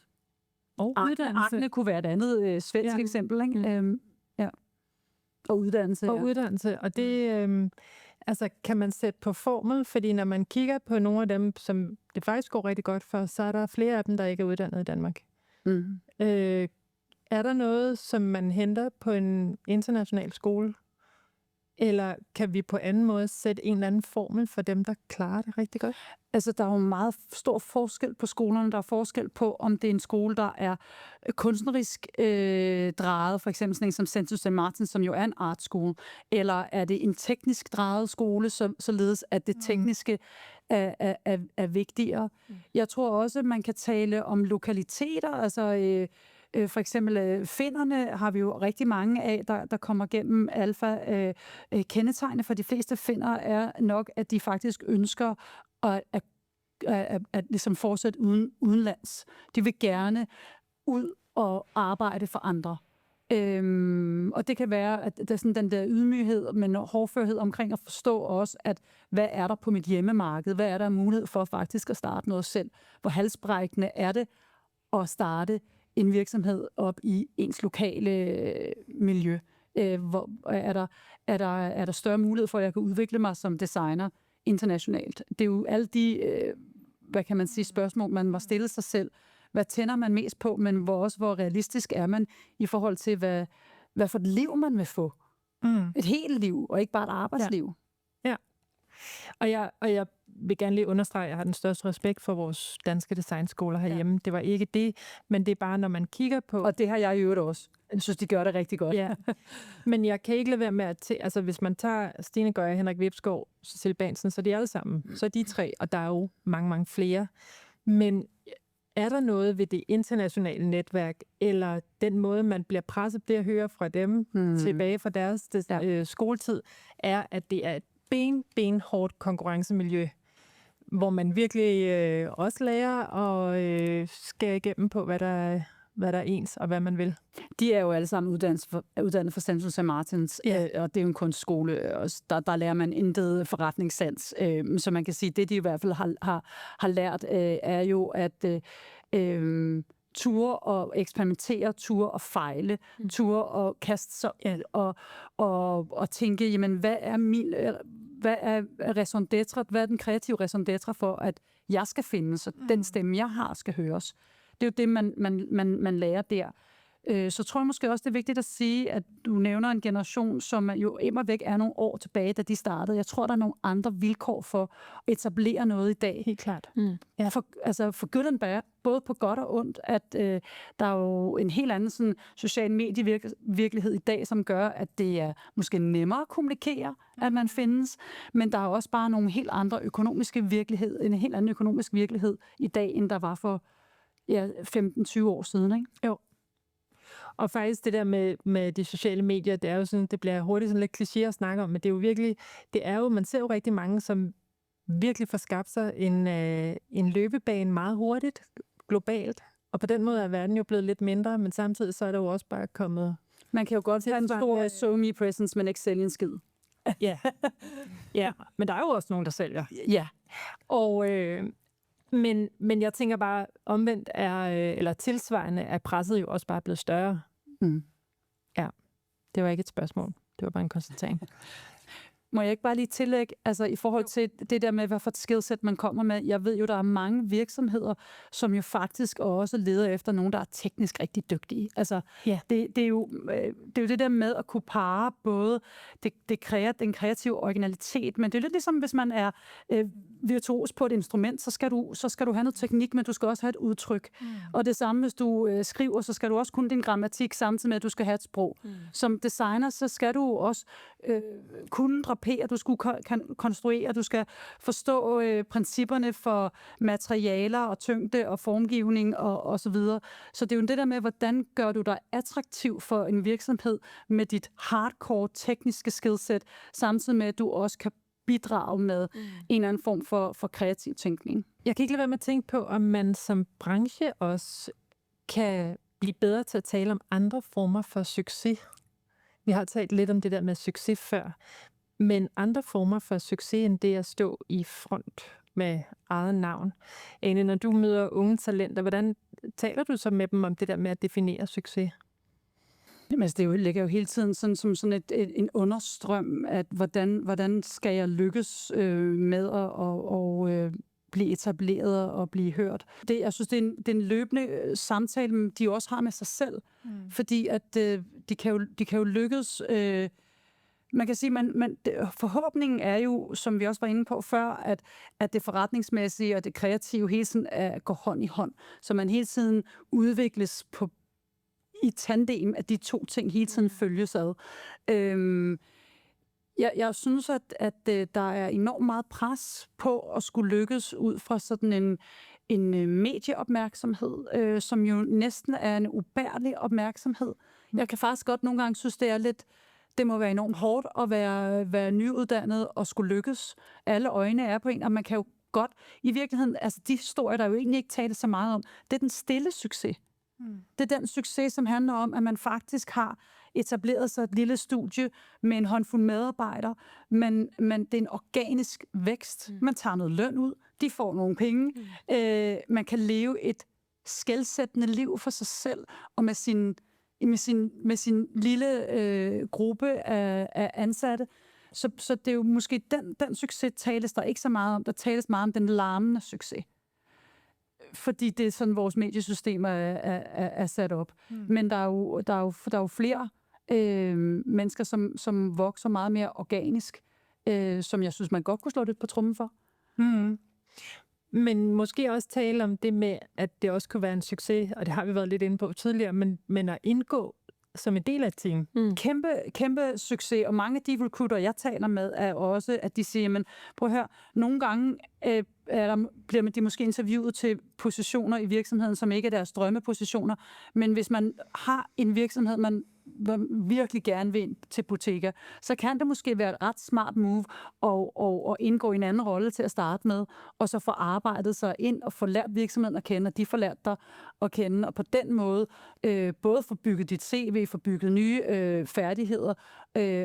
og uddannelse. Arne kunne være et andet svensk eksempel, ikke? Ja. Og uddannelse. Og uddannelse, og det kan man sætte på formel, fordi når man kigger på nogle af dem, som det faktisk går rigtig godt for, så er der flere af dem, der ikke er uddannet i Danmark. Er der noget, som man henter på en international skole? Eller kan vi på anden måde sætte en eller anden formel for dem, der klarer det rigtig godt? Altså, der er jo meget stor forskel på skolerne. Der er forskel på, om det er en skole, der er kunstnerisk drejet, for eksempel sådan en som St. Martin, som jo er en artskole, eller er det en teknisk drejet skole, således at det tekniske er vigtigere. Jeg tror også, man kan tale om lokaliteter, altså for eksempel finnerne har vi jo rigtig mange af, der kommer gennem alfa. Kendetegnene for de fleste finner er nok, at de faktisk ønsker at ligesom fortsætte udenlands. De vil gerne ud og arbejde for andre. Og det kan være, at der er sådan den der ydmyghed, men hårdførhed omkring at forstå også, at hvad er der på mit hjemmemarked? Hvad er der mulighed for faktisk at starte noget selv? Hvor halsbrækkende er det at starte en virksomhed op i ens lokale miljø? Hvor er der større mulighed for, at jeg kan udvikle mig som designer internationalt? Det er jo alle de, hvad kan man sige, spørgsmål, man må stille sig selv. Hvad tænder man mest på, men hvor realistisk er man i forhold til, hvad for et liv man vil få? Et helt liv, og ikke bare et arbejdsliv. Ja. Og jeg vil gerne lige understrege, at jeg har den største respekt for vores danske designskoler herhjemme. Ja. Det var ikke det, men det er bare, når man kigger på... Og det har jeg i øvrigt også. Jeg synes, de gør det rigtig godt. Ja. Men jeg kan ikke lade være med at... Altså, hvis man tager Stine Gøjer, Henrik Vibskov, Cecilie Bansen, så er de alle sammen. Så er de tre, og der er jo mange, mange flere. Men er der noget ved det internationale netværk, eller den måde, man bliver presset, det at høre fra dem tilbage fra deres skoletid, er, at det er et benhårdt konkurrencemiljø, hvor man virkelig også lærer og skære igennem på, hvad der hvad der er ens, og hvad man vil. De er jo alle sammen uddannet fra Central St. Martins, og det er jo en kunstskole, og der lærer man intet forretningssans. Så man kan sige, det de i hvert fald har lært, er jo at ture og eksperimentere, ture og fejle, ture og kaste sig og tænke, jamen hvad er raison d'être, hvad er den kreative raison d'être for, at jeg skal findes, og den stemme, jeg har, skal høres. Det er jo det, man lærer der. Så tror jeg måske også, det er vigtigt at sige, at du nævner en generation, som jo immervæk er nogle år tilbage, da de startede. Jeg tror, der er nogle andre vilkår for at etablere noget i dag. Helt klart. Ja. For good and bad, både på godt og ondt, at der er jo en helt anden sådan, social medievirkelighed i dag, som gør, at det er måske nemmere at kommunikere, at man findes, men der er også bare nogle helt andre en helt anden økonomisk virkelighed i dag, end der var for 15-20 år siden, ikke? Jo. Og faktisk det der med de sociale medier, det er jo sådan, det bliver hurtigt sådan lidt kliché at snakke om, men det er jo virkelig, man ser jo rigtig mange, som virkelig får skabt sig en løbebane meget hurtigt, globalt. Og på den måde er verden jo blevet lidt mindre, men samtidig så er der jo også bare kommet... Man kan jo godt have en stor SoMe presence, men ikke sælge en skid. Ja. Ja, men der er jo også nogen, der sælger. Ja. Og... Men jeg tænker bare, omvendt eller tilsvarende er presset jo også bare blevet større. Ja, det var ikke et spørgsmål. Det var bare en konstatering. Må jeg ikke bare lige tillægge, altså i forhold til det der med, hvad for et skillset man kommer med. Jeg ved jo, der er mange virksomheder, som jo faktisk også leder efter nogen, der er teknisk rigtig dygtige. Altså, det er jo det der med at kunne parre både den kreative originalitet, men det er lidt ligesom, hvis man er virtuos på et instrument, så skal du have noget teknik, men du skal også have et udtryk. Og det samme, hvis du skriver, så skal du også kunne din grammatik, samtidig med, at du skal have et sprog. Som designer, så skal du også kunne drapere, du skal konstruere, du skal forstå principperne for materialer og tyngde og formgivning og så videre. Så det er jo det der med, hvordan gør du dig attraktiv for en virksomhed med dit hardcore tekniske skillset, samtidig med, at du også kan bidrage med en eller anden form for kreativ tænkning. Jeg kan ikke lade være med at tænke på, om man som branche også kan blive bedre til at tale om andre former for succes. Vi har talt lidt om det der med succes før, men andre former for succes end det at stå i front med eget navn. Ane, når du møder unge talenter, hvordan taler du så med dem om det der med at definere succes? Jamen, altså, det ligger jo hele tiden sådan, som sådan en understrøm, at hvordan skal jeg lykkes med at blive etableret og blive hørt. Jeg synes, det er en løbende samtale, de også har med sig selv, fordi at de kan jo lykkes. Man kan sige, forhåbningen er jo, som vi også var inde på før, at det forretningsmæssige og det kreative hele tiden går hånd i hånd, så man hele tiden udvikles i tandem, at de to ting hele tiden følges ad. Jeg synes, at der er enormt meget pres på at skulle lykkes ud fra sådan en medieopmærksomhed, som jo næsten er en ubærlig opmærksomhed. Jeg kan faktisk godt nogle gange synes, det må være enormt hårdt at være nyuddannet og skulle lykkes. Alle øjne er på en, og man kan jo godt, i virkeligheden, altså de historier, der jo egentlig ikke tales så meget om, det er den stille succes. Det er den succes, som handler om, at man faktisk har etableret sig et lille studie med en håndfuld medarbejdere, men det er en organisk vækst. Man tager noget løn ud, de får nogle penge. Man kan leve et skelsættende liv for sig selv, og med sin lille gruppe af ansatte. Så det er jo måske den succes tales der ikke så meget om. Der tales meget om den larmende succes. Fordi det er sådan, vores mediesystemer er sat op. Men der er jo flere mennesker, som vokser meget mere organisk, som jeg synes, man godt kunne slå lidt på trommen for. Men måske også tale om det med, at det også kunne være en succes, og det har vi været lidt inde på tidligere, men at indgå som en del af et team. Kæmpe succes, og mange af de recruiter, jeg taler med, er også, at de siger, men prøv at høre, nogle gange bliver de måske interviewet til positioner i virksomheden, som ikke er deres drømmepositioner, men hvis man har en virksomhed, man virkelig gerne vil ind til Bottega, så kan det måske være et ret smart move at indgå i en anden rolle til at starte med, og så få arbejdet sig ind og få lært virksomheden at kende, og de får lært dig at kende, og på den måde både få bygget dit CV, få bygget nye færdigheder,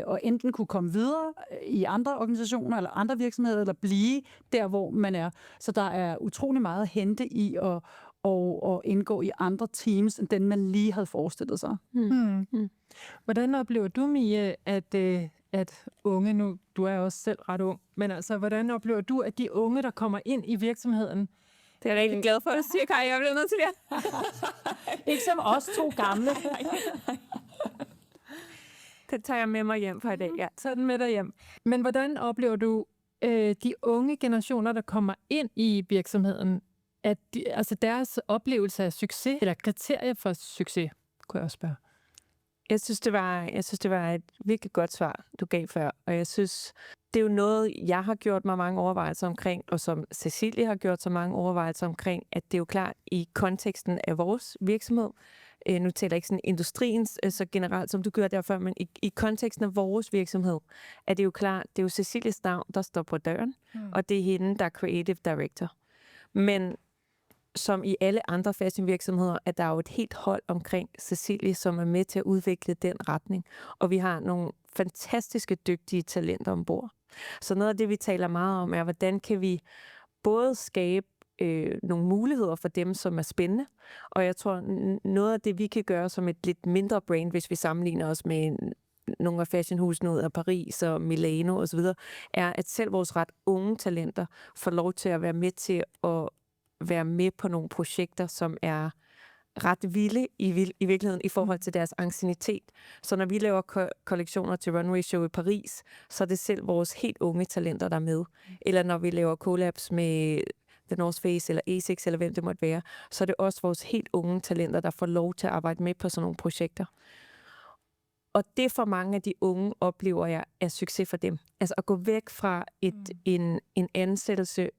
og enten kunne komme videre i andre organisationer eller andre virksomheder, eller blive der, hvor man er. Så der er utrolig meget at hente i at indgå i andre teams, end den man lige havde forestillet sig. Hvordan oplever du, Mie, at unge, nu du er også selv ret ung, men altså, hvordan oplever du, at de unge, der kommer ind i virksomheden, Det er jeg rigtig glad for, at du siger, Kaj. Jeg bliver nødt til det. Ikke som os 2 gamle. Det tager jeg med mig hjem fra i dag. Ja, tag den med dig hjem. Men hvordan oplever du de unge generationer, der kommer ind i virksomheden, at altså deres oplevelse af succes, eller kriterier for succes, kunne jeg også spørge? Jeg synes, det var et virkelig godt svar, du gav før. Og jeg synes, det er jo noget, jeg har gjort mig mange overvejelser omkring, og som Cecilie har gjort så mange overvejelser omkring, at det er jo klart i konteksten af vores virksomhed. Nu taler jeg ikke sådan industriens så generelt, som du gjorde derfor, men i konteksten af vores virksomhed, er det jo klart, det er jo Cecilies navn, der står på døren, og det er hende, der er creative director. Men som i alle andre fashionvirksomheder, er der jo et helt hold omkring Cecilie, som er med til at udvikle den retning. Og vi har nogle fantastiske, dygtige talenter ombord. Så noget af det, vi taler meget om, er, hvordan kan vi både skabe nogle muligheder for dem, som er spændende. Og jeg tror, noget af det, vi kan gøre som et lidt mindre brand, hvis vi sammenligner os med nogle af fashionhusene ud af Paris og Milano osv., er, at selv vores ret unge talenter får lov til at være med til at være med på nogle projekter, som er ret vilde i virkeligheden i forhold til deres anciennitet. Så når vi laver kollektioner til Runway Show i Paris, så er det selv vores helt unge talenter, der er med. Eller når vi laver collabs med The North Face eller Asics, eller hvem det måtte være, så er det også vores helt unge talenter, der får lov til at arbejde med på sådan nogle projekter. Og det for mange af de unge oplever jeg er succes for dem. Altså at gå væk fra en ansættelse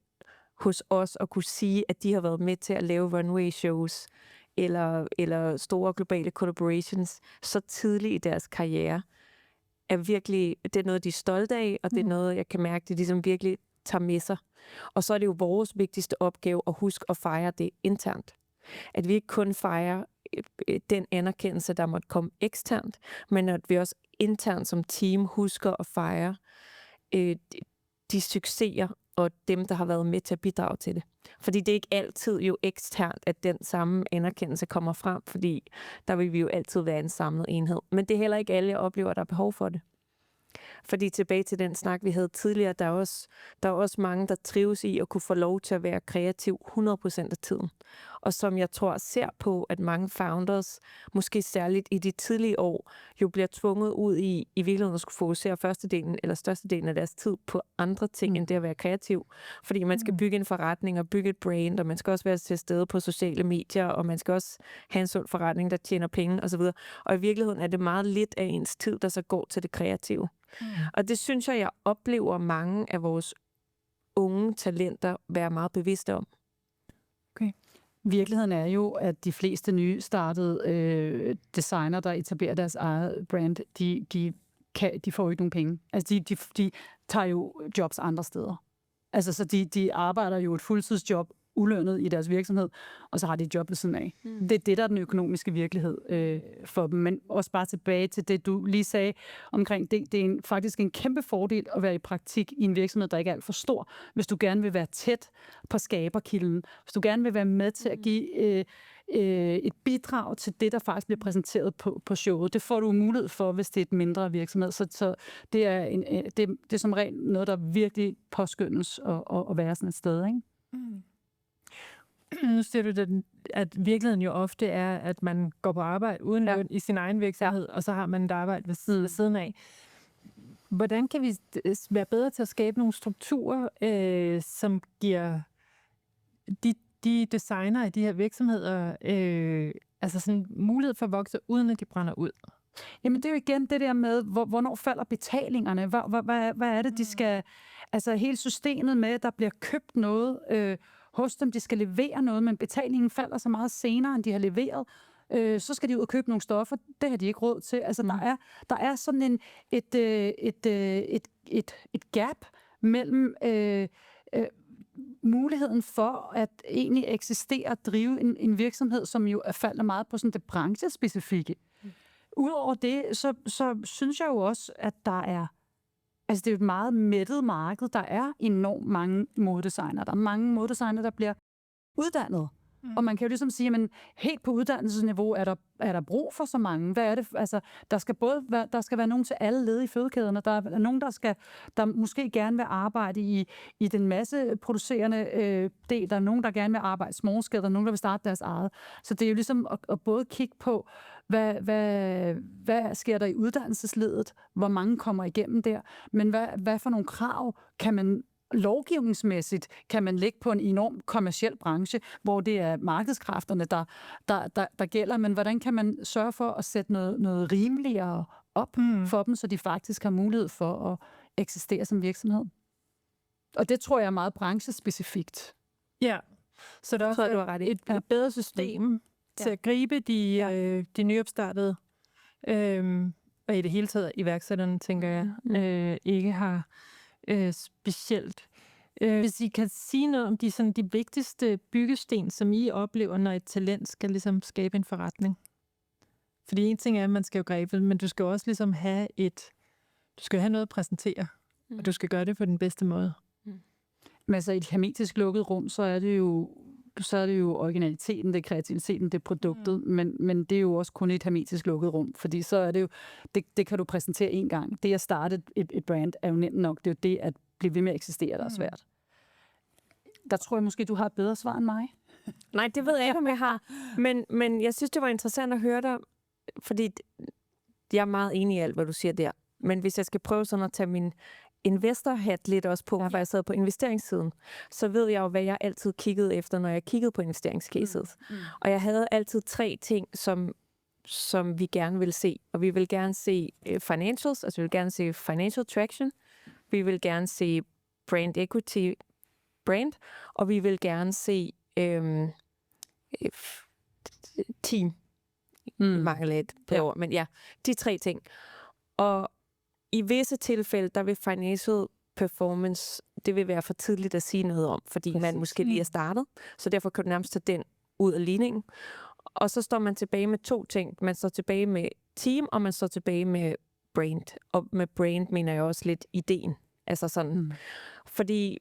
hos os og kunne sige, at de har været med til at lave runway shows eller store globale collaborations så tidligt i deres karriere, er virkelig, det er noget, de er stolte af, og det er noget, jeg kan mærke, det ligesom virkelig tager med sig. Og så er det jo vores vigtigste opgave at huske at fejre det internt. At vi ikke kun fejrer den anerkendelse, der måtte komme eksternt, men at vi også internt som team husker at fejre de succeser og dem, der har været med til at bidrage til det. Fordi det er ikke altid jo eksternt, at den samme anerkendelse kommer frem, fordi der vil vi jo altid være en samlet enhed. Men det er heller ikke alle, jeg oplever, der er behov for det. Fordi tilbage til den snak, vi havde tidligere, der er også mange, der trives i at kunne få lov til at være kreativ 100% af tiden. Og som jeg tror ser på, at mange founders, måske særligt i de tidlige år, jo bliver tvunget ud i virkeligheden at skulle fokusere størstedelen af deres tid på andre ting, end det at være kreativ. Fordi man skal bygge en forretning og bygge et brand, og man skal også være til stede på sociale medier, og man skal også have en sund forretning, der tjener penge osv. Og i virkeligheden er det meget lidt af ens tid, der så går til det kreative. Og det synes jeg oplever mange af vores unge talenter være meget bevidste om. Okay. Virkeligheden er jo, at de fleste nystartede designer, der etablerer deres eget brand, de får jo ikke nogen penge. Altså de tager jo jobs andre steder. Altså så de arbejder jo et fuldtidsjob ulønnet i deres virksomhed, og så har de et job ved siden af. Det er det, der er den økonomiske virkelighed for dem. Men også bare tilbage til det, du lige sagde omkring det. Det er faktisk en kæmpe fordel at være i praktik i en virksomhed, der ikke er alt for stor. Hvis du gerne vil være tæt på skaberkilden, hvis du gerne vil være med til at give et bidrag til det, der faktisk bliver præsenteret på showet. Det får du mulighed for, hvis det er et mindre virksomhed. Så det er som regel noget, der virkelig påskyndes at være sådan et sted, ikke? Nu siger du, at virkeligheden jo ofte er, at man går på arbejde uden løn i sin egen virksomhed, og så har man et arbejde ved siden af. Hvordan kan vi være bedre til at skabe nogle strukturer, som giver de designer i de her virksomheder altså sådan mulighed for at vokse, uden at de brænder ud? Jamen det er jo igen det der med, hvornår falder betalingerne? Hvad er det, de skal... Altså hele systemet med, at der bliver købt noget hos dem, de skal levere noget, men betalingen falder så meget senere, end de har leveret. så skal de ud og købe nogle stoffer. Det har de ikke råd til. Altså, der er sådan et gap mellem muligheden for at egentlig eksistere og drive en virksomhed, som jo falder meget på sådan det branchespecifikke. Udover det, så synes jeg jo også, at der er, altså det er et meget mættet marked. Der er enormt mange modedesignere. Der er mange modedesignere, der bliver uddannet. Og man kan jo ligesom sige, men helt på uddannelsesniveau er der brug for så mange. Hvad er det? Altså, der skal være nogen til alle led i fødekæderne. Der er nogen, der måske gerne vil arbejde i den masseproducerende del. Der er nogen, der gerne vil arbejde small scale. Der er nogen, der vil starte deres eget. Så det er jo ligesom at både kigge på, hvad sker der i uddannelsesledet? Hvor mange kommer igennem der? Men hvad for nogle krav kan man lovgivningsmæssigt kan man lægge på en enorm kommerciel branche, hvor det er markedskræfterne, der gælder, men hvordan kan man sørge for at sætte noget rimeligere op for dem, så de faktisk har mulighed for at eksistere som virksomhed? Og det tror jeg er meget branchespecifikt. Ja, så der er også et bedre system til at gribe de nyopstartede, og i det hele taget iværksætterne, tænker jeg, ikke har specielt. Hvis I kan sige noget om de vigtigste byggesten, som I oplever, når et talent skal ligesom skabe en forretning. Fordi en ting er, at man skal jo gribe, men du skal også ligesom have noget at præsentere, og du skal gøre det på den bedste måde. Men altså i et hermetisk lukket rum, så er det jo originaliteten, det er kreativiteten, det er produktet, men det er jo også kun et hermetisk lukket rum, fordi så er det jo, det kan du præsentere en gang. Det at starte et brand er jo nemt nok, det er jo det at blive ved med at eksistere, der er svært. Der tror jeg måske, du har et bedre svar end mig. Nej, det ved jeg ikke, om jeg har. Men jeg synes, det var interessant at høre dig, fordi jeg er meget enig i alt, hvad du siger der. Men hvis jeg skal prøve sådan at tage min investorhat lidt også på, hvor jeg sad på investeringssiden, så ved jeg jo, hvad jeg altid kiggede efter, når jeg kiggede på investeringscases. Og jeg havde altid 3 ting, som vi gerne vil se. Og vi vil gerne se financials, altså vi vil gerne se financial traction, vi vil gerne se brand equity, og vi vil gerne se team. Mangel af et par ord, men ja, de 3 ting. Og i visse tilfælde, der vil financial performance, det vil være for tidligt at sige noget om, fordi man måske lige er startet, så derfor kan du nærmest tage den ud af ligningen. Og så står man tilbage med 2 ting. Man står tilbage med team, og man står tilbage med brand. Og med brand mener jeg også lidt ideen. Altså sådan. Fordi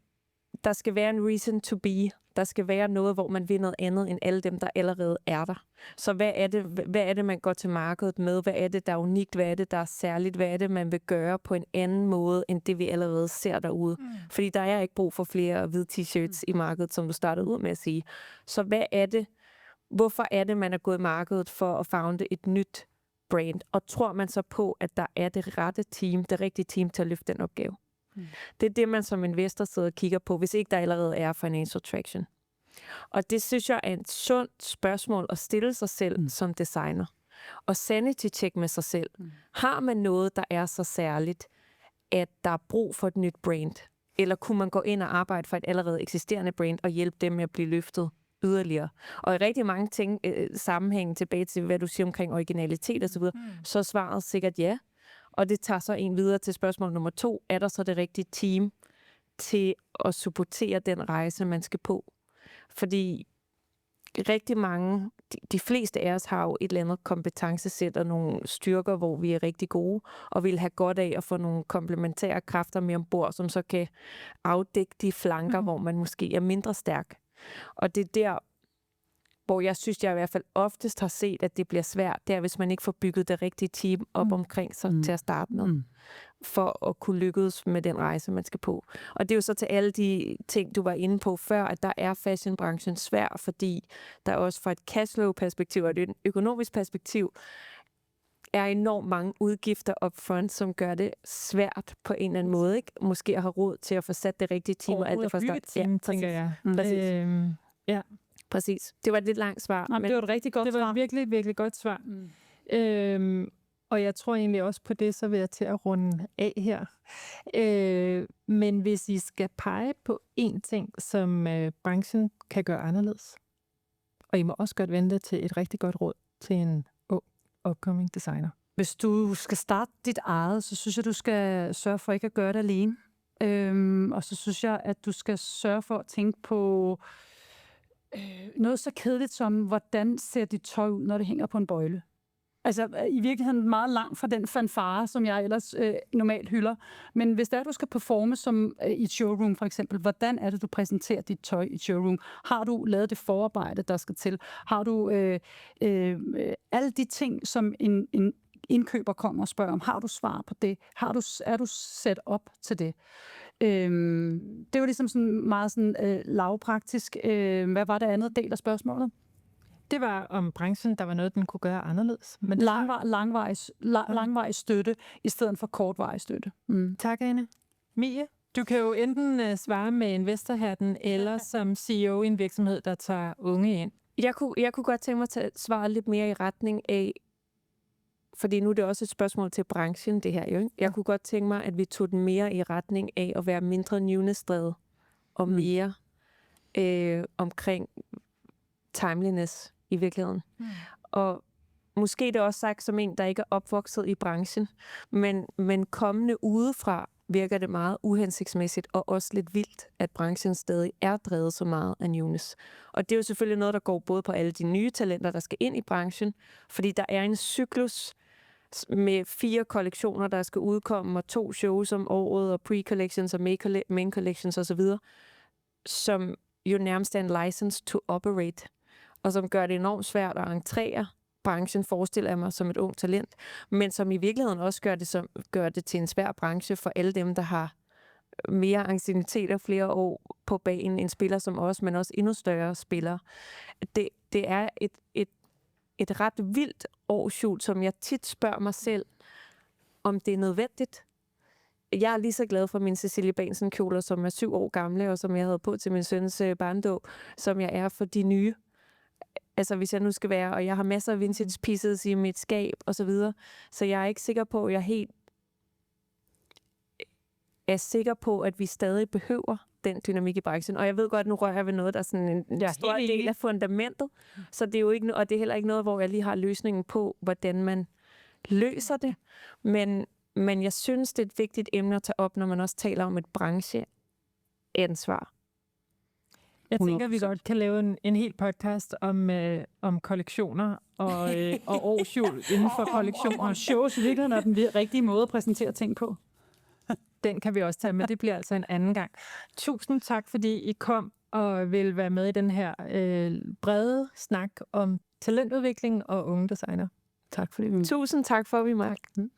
der skal være en reason to be. Der skal være noget, hvor man vil noget andet end alle dem, der allerede er der. Så hvad er det, man går til markedet med? Hvad er det, der er unikt? Hvad er det, der er særligt? Hvad er det, man vil gøre på en anden måde, end det, vi allerede ser derude? Fordi der er ikke brug for flere hvide t-shirts i markedet, som du startede ud med at sige. Så hvad er det? Hvorfor er det, man er gået i markedet for at founde et nyt brand? Og tror man så på, at der er det rette team, det rigtige team til at løfte den opgave? Det er det, man som investor sidder og kigger på, hvis ikke der allerede er financial traction. Og det synes jeg er et sundt spørgsmål at stille sig selv som designer. Og sanity check med sig selv. Har man noget, der er så særligt, at der er brug for et nyt brand? Eller kunne man gå ind og arbejde for et allerede eksisterende brand og hjælpe dem med at blive løftet yderligere? Og i rigtig mange sammenhænge tilbage til, hvad du siger omkring originalitet osv., så er svaret sikkert ja. Og det tager så en videre til spørgsmål nummer 2. Er der så det rigtige team til at supportere den rejse, man skal på? Fordi rigtig mange, de fleste af os har jo et eller andet kompetencesæt og nogle styrker, hvor vi er rigtig gode, og vil have godt af at få nogle komplementære kræfter med ombord, som så kan afdække de flanker, hvor man måske er mindre stærk. Og det er der, hvor jeg synes, jeg i hvert fald oftest har set, at det bliver svært, det er, hvis man ikke får bygget det rigtige team op omkring sig til at starte med, for at kunne lykkes med den rejse, man skal på. Og det er jo så til alle de ting, du var inde på før, at der er fashionbranchen svær, fordi der også fra et cashflow-perspektiv og et økonomisk perspektiv er enormt mange udgifter upfront, som gør det svært på en eller anden måde, ikke? Måske at have råd til at få sat det rigtige team og alt det første. Ja, tænker jeg. Præcis. Ja. Præcis. Det var et lidt langt svar. Men det var et rigtig godt svar. Det var et virkelig, virkelig godt svar. Og jeg tror egentlig også på det, så vil jeg til at runde af her. Men hvis I skal pege på én ting, som branchen kan gøre anderledes, og I må også godt vente til et rigtig godt råd til en ung, upcoming designer? Hvis du skal starte dit eget, så synes jeg, du skal sørge for ikke at gøre det alene. Og så synes jeg, at du skal sørge for at tænke på noget så kedeligt som, hvordan ser dit tøj ud, når det hænger på en bøjle. Altså i virkeligheden meget langt fra den fanfare, som jeg ellers normalt hylder. Men hvis det er, du skal performe som i et showroom for eksempel, hvordan er det, du præsenterer dit tøj i et showroom? Har du lavet det forarbejde, der skal til? Har du alle de ting, som en indkøber kommer og spørger om? Har du svar på det? Er du sat op til det? Det var ligesom sådan meget sådan, lavpraktisk. Hvad var det andet del af spørgsmålet? Det var om branchen, der var noget, den kunne gøre anderledes. Men Langvarig støtte, i stedet for kortvarig støtte. Tak, Anne. Mie, du kan jo enten svare med investorhatten, eller som CEO i en virksomhed, der tager unge ind. Jeg kunne godt tænke mig at svare lidt mere i retning af, fordi nu er det også et spørgsmål til branchen, det her jo, ikke? Jeg kunne godt tænke mig, at vi tog den mere i retning af at være mindre newness-drevet og mere omkring timeliness i virkeligheden. Og måske det er også sagt som en, der ikke er opvokset i branchen, men kommende udefra virker det meget uhensigtsmæssigt og også lidt vildt, at branchen stadig er drevet så meget af newness. Og det er jo selvfølgelig noget, der går både på alle de nye talenter, der skal ind i branchen, fordi der er en cyklus med 4 kollektioner, der skal udkomme, og 2 shows om året, og pre-collections og main collections osv., som jo nærmest er en license to operate, og som gør det enormt svært at entrere branchen, forestiller jeg mig, som et ung talent, men som i virkeligheden også gør det til en svær branche for alle dem, der har mere anciennitet og flere år på banen, en spiller som os, men også endnu større spillere. Det er et ret vildt årshjul, som jeg tit spørger mig selv, om det er nødvendigt. Jeg er lige så glad for mine Cecilie Bansen kjoler, som er 7 år gamle, og som jeg havde på til min søns barndåb, som jeg er for de nye. Altså hvis jeg nu skal være, og jeg har masser af vintage pieces i mit skab og så videre, så jeg er ikke sikker på, at jeg helt er sikker på, at vi stadig behøver den dynamik i branchen. Og jeg ved godt, at nu rører jeg ved noget, der er sådan en stor del af fundamentet, så det er jo ikke, og det er heller ikke noget, hvor jeg lige har løsningen på, hvordan man løser det. Men jeg synes, det er et vigtigt emne at tage op, når man også taler om et brancheansvar. Jeg tænker, vi godt kan lave en hel podcast om kollektioner og årshjul inden for kollektioner. Og shows i virkeligheden er den rigtige måde at præsentere ting på. Den kan vi også tage med. Det bliver altså en anden gang. Tusind tak, fordi I kom og vil være med i den her brede snak om talentudvikling og unge designer. Tak fordi vi Tusind tak for, at vi måtte.